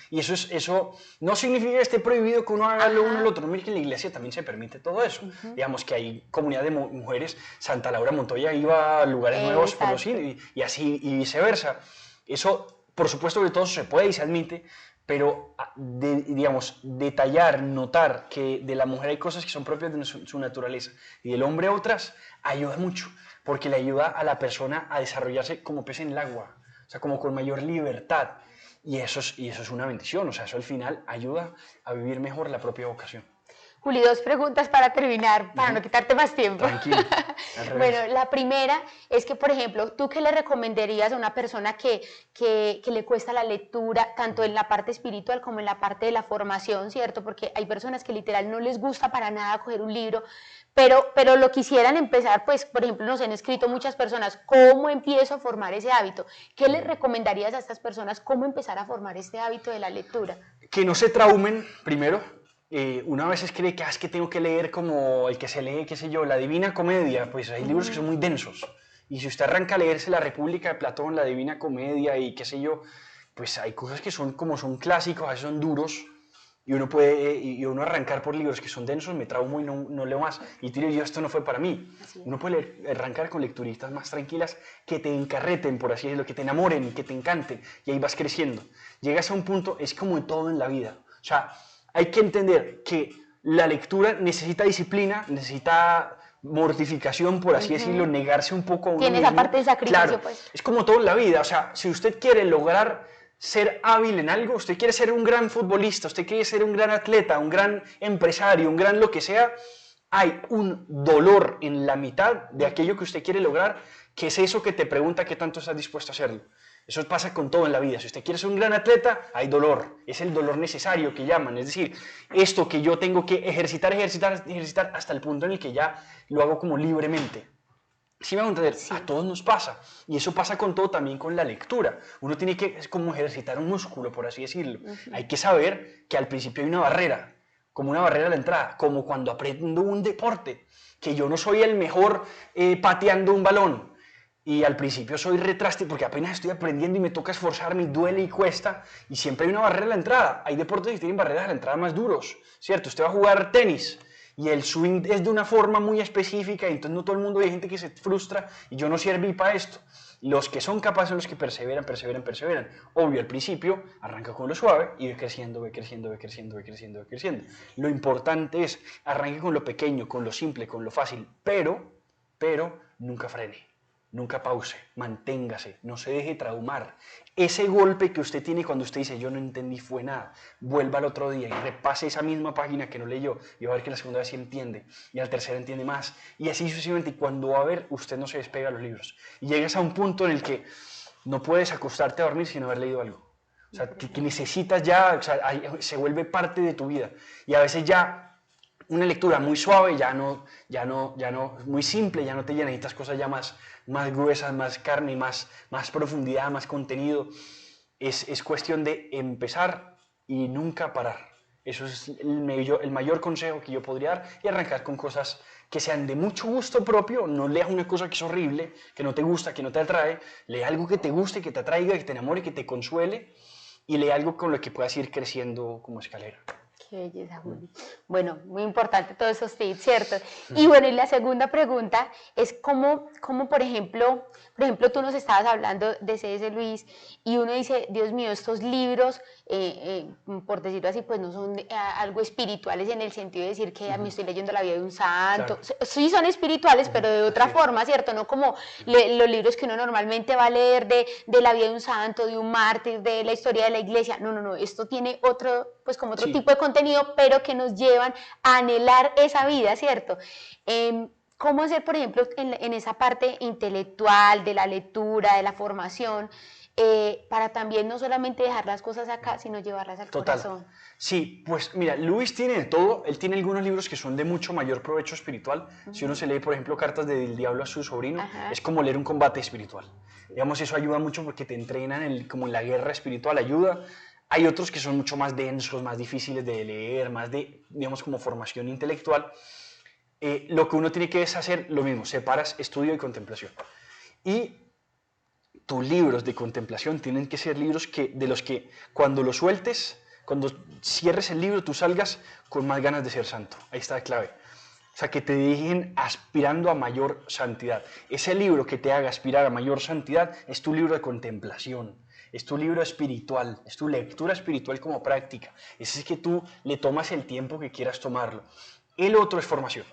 Y eso no significa que esté prohibido que uno haga lo uno o lo otro. Mire que en la iglesia también se permite todo eso. Digamos que hay comunidad de mujeres, Santa Laura Montoya iba a lugares nuevos por los y así y viceversa. Eso, por supuesto que todo se puede y se admite, pero digamos, detallar, notar que de la mujer hay cosas que son propias de su naturaleza y del hombre otras, ayuda mucho, porque le ayuda a la persona a desarrollarse como pez en el agua, o sea, como con mayor libertad. Y eso es una bendición, o sea, eso al final ayuda a vivir mejor la propia vocación. Juli, dos preguntas para terminar, para no quitarte más tiempo. Tranquilo. Bueno, la primera es que, por ejemplo, ¿tú qué le recomendarías a una persona que le cuesta la lectura, tanto en la parte espiritual como en la parte de la formación, ¿cierto? Porque hay personas que literal no les gusta para nada coger un libro, pero lo quisieran empezar, pues, por ejemplo, nos han escrito muchas personas, ¿cómo empiezo a formar ese hábito? ¿Qué les recomendarías a estas personas, cómo empezar a formar este hábito de la lectura? Que no se traumen, primero. Una vez cree que es que tengo que leer como el que se lee, qué sé yo, la Divina Comedia, pues hay libros que son muy densos. Y si usted arranca a leerse La República de Platón, la Divina Comedia y qué sé yo, pues hay cosas que son como son clásicos, a veces son duros, y uno arrancar por libros que son densos, me traumo y no leo más. Y tiro yo, esto no fue para mí. Uno puede arrancar con lecturistas más tranquilas que te encarreten, por así decirlo, que te enamoren, que te encanten, y ahí vas creciendo. Llegas a un punto, es como todo en la vida. O sea, hay que entender que la lectura necesita disciplina, necesita mortificación, por así decirlo, negarse un poco a uno Tiene mismo. esa parte de sacrificio, Claro, pues. es como todo en la vida. O sea, si usted quiere lograr ser hábil en algo, usted quiere ser un gran futbolista, usted quiere ser un gran atleta, un gran empresario, un gran lo que sea, hay un dolor en la mitad de aquello que usted quiere lograr, que es eso que te pregunta qué tanto estás dispuesto a hacerlo. Eso pasa con todo en la vida. Si usted quiere ser un gran atleta, hay dolor. Es el dolor necesario que llaman. Es decir, esto que yo tengo que ejercitar hasta el punto en el que ya lo hago como libremente. ¿Sí me van a entender? Sí. A todos nos pasa. Y eso pasa con todo, también con la lectura. Uno tiene que, es como ejercitar un músculo, por así decirlo. Hay que saber que al principio hay una barrera, como una barrera a la entrada, como cuando aprendo un deporte, que yo no soy el mejor pateando un balón. Y al principio soy retraste porque apenas estoy aprendiendo y me toca esforzarme y duele y cuesta. Y siempre hay una barrera a la entrada. Hay deportes que tienen barreras a la entrada más duros, ¿cierto? Usted va a jugar tenis y el swing es de una forma muy específica y entonces no todo el mundo, hay gente que se frustra y yo no serví para esto. Los que son capaces son los que perseveran. Obvio, al principio arranca con lo suave y ve creciendo. Lo importante es arranque con lo pequeño, con lo simple, con lo fácil, pero nunca frene. Nunca pause, manténgase, no se deje traumar. Ese golpe que usted tiene cuando usted dice, yo no entendí, fue nada, vuelva al otro día y repase esa misma página que no leyó y va a ver que la segunda vez sí entiende y a la tercera entiende más. Y así sucesivamente, y cuando va a ver, usted no se despega de los libros. Y llegas a un punto en el que no puedes acostarte a dormir sin haber leído algo. O sea, que necesitas ya, o sea, se vuelve parte de tu vida. Y a veces ya una lectura muy suave, ya no, muy simple, ya no te llena, necesitas cosas ya más gruesas, más carne, más profundidad, más contenido. Es cuestión de empezar y nunca parar. Eso es el mayor consejo que yo podría dar, y arrancar con cosas que sean de mucho gusto propio. No leas una cosa que es horrible, que no te gusta, que no te atrae. Lee algo que te guste, que te atraiga, que te enamore, que te consuele, y lee algo con lo que puedas ir creciendo como escalera. Qué belleza, Juli. Bueno, muy importante todos esos tips, ¿cierto? Y bueno, y la segunda pregunta es cómo por ejemplo, tú nos estabas hablando de C.S. Lewis y uno dice, Dios mío, estos libros, por decirlo así, pues no son algo espirituales en el sentido de decir que me estoy leyendo la vida de un santo. Claro. Sí son espirituales, pero de otra forma, ¿cierto? No como los libros que uno normalmente va a leer de la vida de un santo, de un mártir, de la historia de la iglesia. No, esto tiene otro, pues como otro tipo de contenido, pero que nos llevan a anhelar esa vida, ¿cierto? ¿Cómo hacer, por ejemplo, en esa parte intelectual, de la lectura, de la formación, para también no solamente dejar las cosas acá, sino llevarlas al corazón? Sí, pues mira, Lewis tiene de todo. Él tiene algunos libros que son de mucho mayor provecho espiritual. Si uno se lee, por ejemplo, Cartas del Diablo a su sobrino, es como leer un combate espiritual. Digamos, eso ayuda mucho porque te entrenan como en la guerra espiritual, ayuda. Hay otros que son mucho más densos, más difíciles de leer, más de, digamos, como formación intelectual. Lo que uno tiene que es hacer lo mismo, separas estudio y contemplación. Y tus libros de contemplación tienen que ser libros de los que cuando los sueltes, cuando cierres el libro, tú salgas con más ganas de ser santo. Ahí está la clave. O sea, que te dejen aspirando a mayor santidad. Ese libro que te haga aspirar a mayor santidad es tu libro de contemplación. es tu libro espiritual, es tu lectura espiritual como práctica. Ese es que tú le tomas el tiempo que quieras tomarlo. El otro es formación.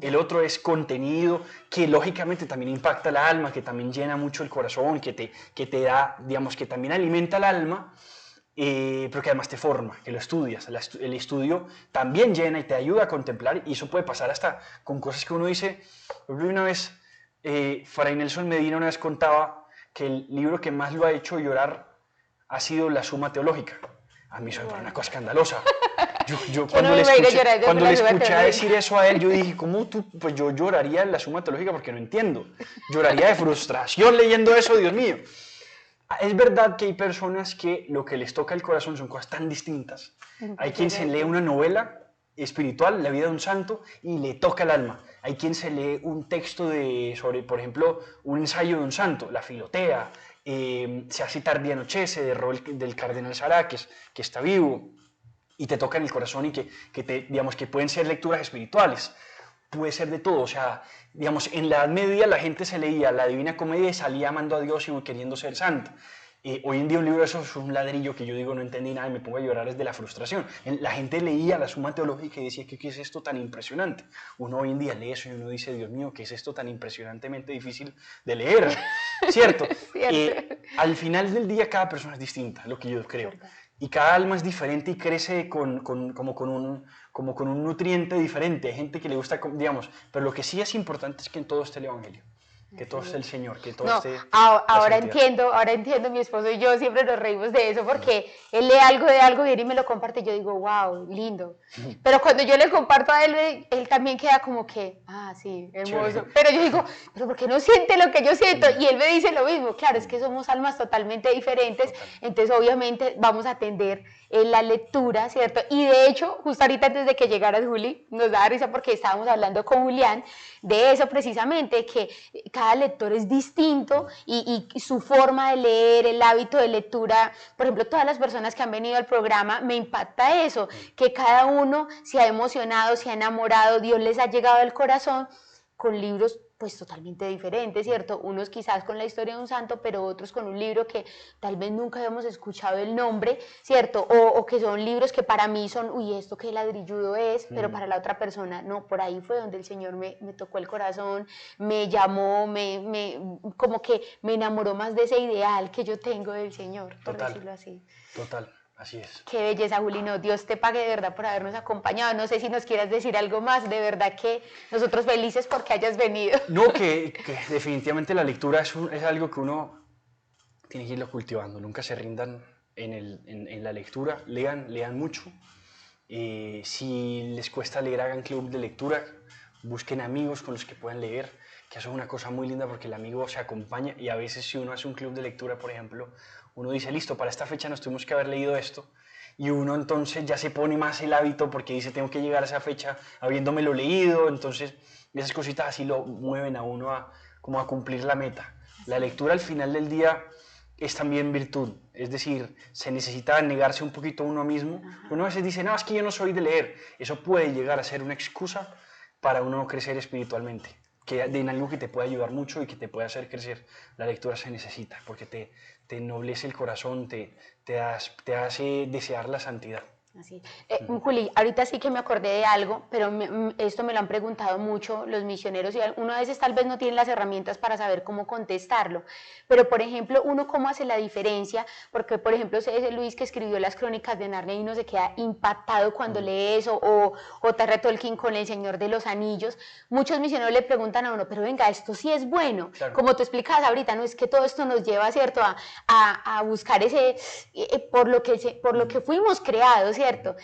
El otro es contenido que lógicamente también impacta el alma, que también llena mucho el corazón, que te da, digamos, que también alimenta el alma, pero que además te forma, que lo estudias. El estudio también llena y te ayuda a contemplar, y eso puede pasar hasta con cosas que uno dice. Una vez, Fray Nelson Medina una vez contaba que el libro que más lo ha hecho llorar ha sido La Suma Teológica. A mí eso me parece una cosa escandalosa. Yo cuando le escuché decir eso a él, yo dije, ¿cómo tú? Pues yo lloraría en La Suma Teológica porque no entiendo. Lloraría de frustración leyendo eso, Dios mío. Es verdad que hay personas que lo que les toca el corazón son cosas tan distintas. Hay quien se lee una novela espiritual, la vida de un santo, y le toca el alma. Hay quien se lee un texto sobre, por ejemplo, un ensayo de un santo, la Filotea, se hace Tarde y Anochece, del cardenal Sará, que está vivo, y te toca en el corazón, y digamos, que pueden ser lecturas espirituales. Puede ser de todo, o sea, digamos, en la Edad Media la gente se leía la Divina Comedia y salía amando a Dios y queriendo ser santa. Hoy en día un libro de esos es un ladrillo que yo digo no entendí nada y me pongo a llorar desde la frustración. La gente leía la Suma Teológica y decía, ¿qué es esto tan impresionante? Uno hoy en día lee eso y uno dice, Dios mío, ¿qué es esto tan impresionantemente difícil de leer? ¿Cierto? Al final del día cada persona es distinta, lo que yo creo. Y cada alma es diferente y crece como con un nutriente diferente. Hay gente que le gusta, digamos, pero lo que sí es importante es que en todo esté el Evangelio. Que todo esté el Señor, que todo esté... Ahora entiendo, mi esposo y yo siempre nos reímos de eso porque él lee algo de algo, viene y me lo comparte y yo digo, wow, lindo. Pero cuando yo le comparto a él, él también queda como que, sí, hermoso. Chévere. Pero yo digo, ¿pero por qué no siente lo que yo siento? Y él me dice lo mismo, claro, es que somos almas totalmente diferentes, entonces obviamente vamos a atender la lectura, ¿cierto? Y de hecho, justo ahorita antes de que llegaras, Juli, nos da risa porque estábamos hablando con Julián de eso precisamente, que cada lector es distinto y su forma de leer, el hábito de lectura, por ejemplo, todas las personas que han venido al programa, me impacta eso, que cada uno se ha emocionado, se ha enamorado, Dios les ha llegado al corazón con libros pues totalmente diferentes, ¿cierto? Unos quizás con la historia de un santo, pero otros con un libro que tal vez nunca habíamos escuchado el nombre, ¿cierto? O que son libros que para mí son, uy, esto qué ladrilludo es, pero para la otra persona, no, por ahí fue donde el Señor me tocó el corazón, me llamó, como que me enamoró más de ese ideal que yo tengo del Señor, por decirlo así. Total. Así es. Qué belleza, Julino. Dios te pague de verdad por habernos acompañado. No sé si nos quieras decir algo más. De verdad que nosotros felices porque hayas venido. No, que definitivamente la lectura es algo que uno tiene que irlo cultivando. Nunca se rindan en la lectura. Lean mucho. Si les cuesta leer, hagan club de lectura. Busquen amigos con los que puedan leer, que eso es una cosa muy linda porque el amigo se acompaña y a veces si uno hace un club de lectura, por ejemplo, uno dice, listo, para esta fecha nos tuvimos que haber leído esto, y uno entonces ya se pone más el hábito porque dice, tengo que llegar a esa fecha habiéndomelo leído, entonces esas cositas así lo mueven a uno como a cumplir la meta. La lectura al final del día es también virtud, es decir, se necesita negarse un poquito a uno mismo. Uno a veces dice, no, es que yo no soy de leer, eso puede llegar a ser una excusa para uno no crecer espiritualmente, que en algo que te puede ayudar mucho y que te puede hacer crecer. La lectura se necesita porque te ennoblece el corazón, te hace desear la santidad. Así. Juli, ahorita sí que me acordé de algo, pero esto me lo han preguntado mucho los misioneros y uno a veces tal vez no tiene las herramientas para saber cómo contestarlo, pero por ejemplo, uno cómo hace la diferencia, porque por ejemplo ese Luis que escribió las Crónicas de Narnia y uno se queda impactado cuando lee eso, o J.R. Tolkien con El Señor de los Anillos, muchos misioneros le preguntan a uno, pero venga, esto sí es bueno, claro. Como tú explicabas ahorita, no es que todo esto nos lleva, ¿cierto?, a buscar ese, por lo que fuimos creados, ¿cierto?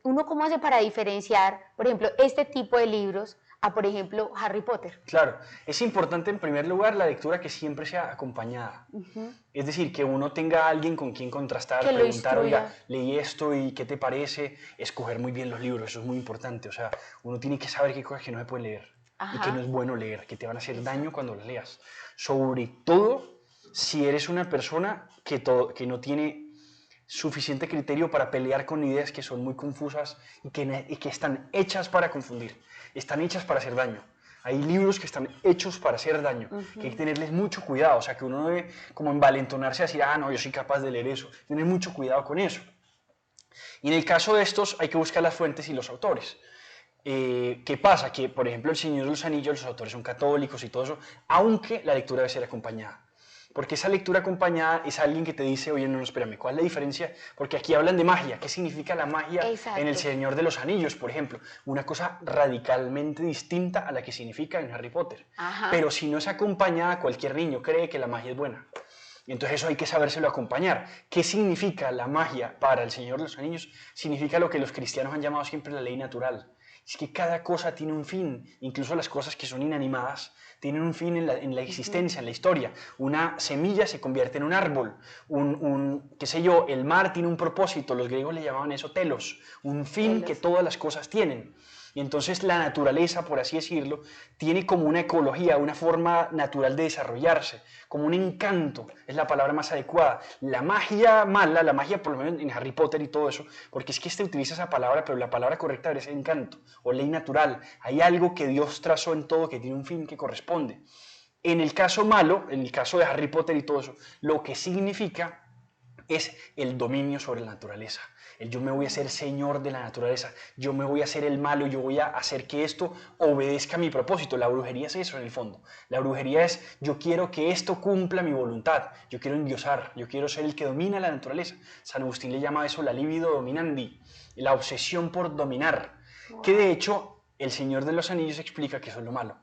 ¿Uno cómo hace para diferenciar, por ejemplo, este tipo de libros a, por ejemplo, Harry Potter? Claro, es importante en primer lugar la lectura que siempre sea acompañada. Es decir, que uno tenga a alguien con quien contrastar, que preguntar, oiga, leí esto y ¿qué te parece? Escoger muy bien los libros, eso es muy importante. O sea, uno tiene que saber qué cosas que no se puede leer y que no es bueno leer, que te van a hacer daño cuando las leas. Sobre todo si eres una persona que no tiene suficiente criterio para pelear con ideas que son muy confusas y que están hechas para confundir, están hechas para hacer daño. Hay libros que están hechos para hacer daño, que hay que tenerles mucho cuidado, o sea, que uno no debe como envalentonarse a decir, ah, no, yo soy capaz de leer eso, tener mucho cuidado con eso. Y en el caso de estos hay que buscar las fuentes y los autores. ¿Qué pasa? Que, por ejemplo, El Señor de los Anillos, los autores son católicos y todo eso, aunque la lectura debe ser acompañada. Porque esa lectura acompañada es alguien que te dice, oye, no, espérame, ¿cuál es la diferencia? Porque aquí hablan de magia. ¿Qué significa la magia en El Señor de los Anillos, por ejemplo? Una cosa radicalmente distinta a la que significa en Harry Potter. Ajá. Pero si no es acompañada, cualquier niño cree que la magia es buena. Y entonces eso hay que sabérselo acompañar. ¿Qué significa la magia para El Señor de los Anillos? Significa lo que los cristianos han llamado siempre la ley natural. Es que cada cosa tiene un fin, incluso las cosas que son inanimadas tienen un fin en la existencia, en la historia. Una semilla se convierte en un árbol, qué sé yo, el mar tiene un propósito, los griegos le llamaban eso telos, un fin que todas las cosas tienen. Y entonces la naturaleza, por así decirlo, tiene como una ecología, una forma natural de desarrollarse, como un encanto, es la palabra más adecuada. La magia mala, la magia por lo menos en Harry Potter y todo eso, porque es que utiliza esa palabra, pero la palabra correcta es encanto o ley natural. Hay algo que Dios trazó en todo que tiene un fin que corresponde. En el caso malo, en el caso de Harry Potter y todo eso, lo que significa es el dominio sobre la naturaleza. Yo me voy a ser señor de la naturaleza, yo me voy a hacer el malo, yo voy a hacer que esto obedezca a mi propósito. La brujería es eso en el fondo. La brujería es, yo quiero que esto cumpla mi voluntad, yo quiero endiosar, yo quiero ser el que domina la naturaleza. San Agustín le llama eso la libido dominandi, la obsesión por dominar, que de hecho el Señor de los Anillos explica que eso es lo malo.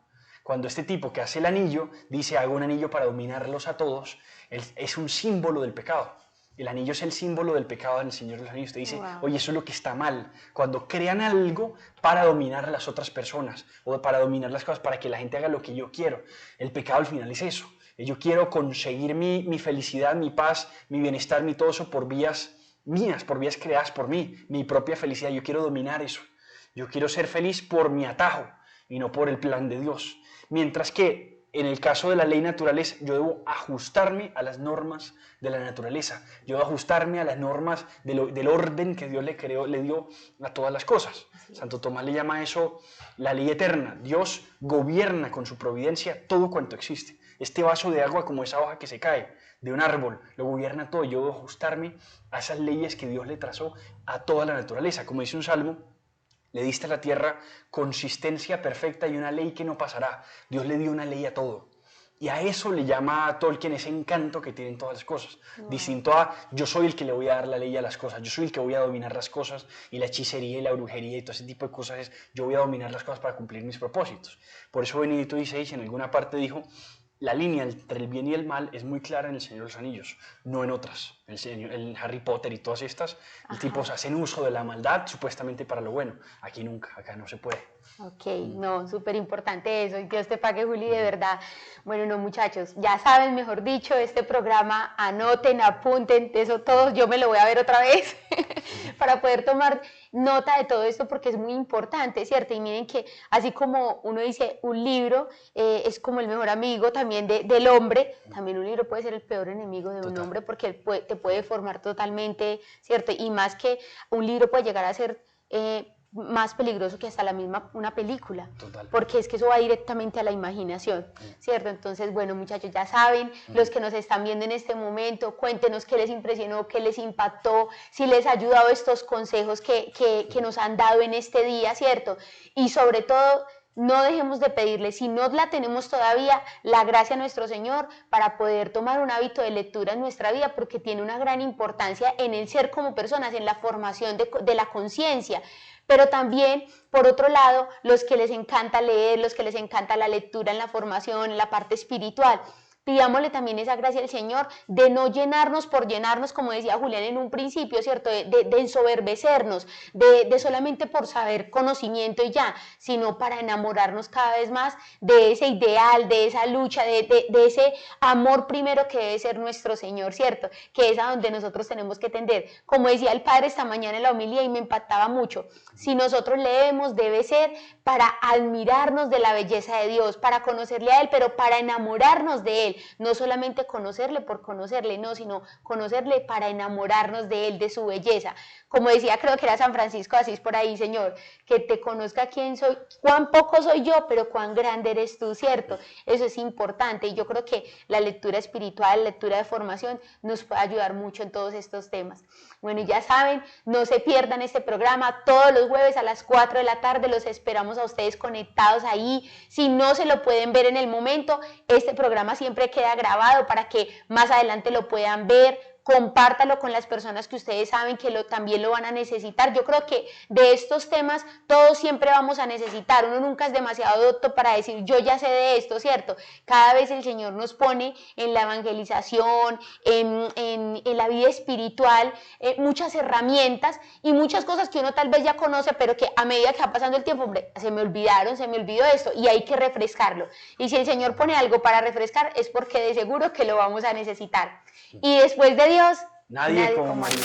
Cuando este tipo que hace el anillo dice, hago un anillo para dominarlos a todos, es un símbolo del pecado. El anillo es el símbolo del pecado en El Señor de los Anillos. Te dice, oye, eso es lo que está mal. Cuando crean algo para dominar a las otras personas o para dominar las cosas, para que la gente haga lo que yo quiero. El pecado al final es eso. Yo quiero conseguir mi felicidad, mi paz, mi bienestar, mi todo eso por vías mías, por vías creadas por mí, mi propia felicidad. Yo quiero dominar eso. Yo quiero ser feliz por mi atajo y no por el plan de Dios. Mientras que en el caso de la ley natural yo debo ajustarme a las normas de la naturaleza. Yo debo ajustarme a las normas del orden que Dios le dio a todas las cosas. Santo Tomás le llama eso la ley eterna. Dios gobierna con su providencia todo cuanto existe. Este vaso de agua, como esa hoja que se cae de un árbol, lo gobierna todo. Yo debo ajustarme a esas leyes que Dios le trazó a toda la naturaleza. Como dice un salmo, le diste a la tierra consistencia perfecta y una ley que no pasará. Dios le dio una ley a todo. Y a eso le llama a Tolkien ese encanto que tienen todas las cosas. Distinto a yo soy el que le voy a dar la ley a las cosas, yo soy el que voy a dominar las cosas y la hechicería y la brujería y todo ese tipo de cosas es yo voy a dominar las cosas para cumplir mis propósitos. Por eso Benedicto XVI en alguna parte dijo, la línea entre el bien y el mal es muy clara en El Señor de los Anillos, no en otras. En Harry Potter y todas estas, los tipos hacen uso de la maldad supuestamente para lo bueno. Aquí nunca, acá no se puede. Ok, no, súper importante eso, y Dios te pague, Juli, de verdad. Bueno, no, muchachos, ya saben, mejor dicho, este programa, anoten, apunten, eso todos, yo me lo voy a ver otra vez para poder tomar nota de todo esto porque es muy importante, ¿cierto? Y miren que así como uno dice, un libro es como el mejor amigo también del hombre, también un libro puede ser el peor enemigo de un hombre porque te puede formar totalmente, ¿cierto? Y más que un libro puede llegar a ser más peligroso que hasta una película, porque es que eso va directamente a la imaginación, ¿cierto? Entonces, bueno, muchachos, ya saben, los que nos están viendo en este momento, cuéntenos qué les impresionó, qué les impactó, si les ha ayudado estos consejos que nos han dado en este día, ¿cierto? Y sobre todo, no dejemos de pedirle, si no la tenemos todavía, la gracia a nuestro Señor para poder tomar un hábito de lectura en nuestra vida, porque tiene una gran importancia en el ser como personas, en la formación de la conciencia. Pero también, por otro lado, los que les encanta leer, los que les encanta la lectura en la formación, en la parte espiritual, pidámosle también esa gracia al Señor de no llenarnos por llenarnos, como decía Julián en un principio, ¿cierto? De ensoberbecernos, de solamente por saber conocimiento y ya, sino para enamorarnos cada vez más de ese ideal, de esa lucha, de ese amor primero que debe ser nuestro Señor, ¿cierto? Que es a donde nosotros tenemos que tender. Como decía el Padre esta mañana en la homilía y me impactaba mucho, si nosotros leemos debe ser para admirarnos de la belleza de Dios, para conocerle a Él, pero para enamorarnos de Él. Él. No solamente conocerle por conocerle, no, sino conocerle para enamorarnos de Él, de su belleza. Como decía, creo que era San Francisco de Asís por ahí, Señor, que te conozca quién soy, cuán poco soy yo, pero cuán grande eres tú, ¿cierto? Eso es importante y yo creo que la lectura espiritual, la lectura de formación nos puede ayudar mucho en todos estos temas. Bueno, y ya saben, no se pierdan este programa todos los jueves a las 4 de la tarde, los esperamos a ustedes conectados ahí. Si no se lo pueden ver en el momento, este programa siempre queda grabado para que más adelante lo puedan ver. Compártalo con las personas que ustedes saben que también lo van a necesitar. Yo creo que de estos temas todos siempre vamos a necesitar. Uno nunca es demasiado docto para decir yo ya sé de esto, ¿cierto? Cada vez el Señor nos pone en la evangelización, en la vida espiritual, muchas herramientas y muchas cosas que uno tal vez ya conoce, pero que a medida que va pasando el tiempo, hombre, se me olvidó esto y hay que refrescarlo. Y si el Señor pone algo para refrescar es porque de seguro que lo vamos a necesitar. Y después de Dios, nadie como María.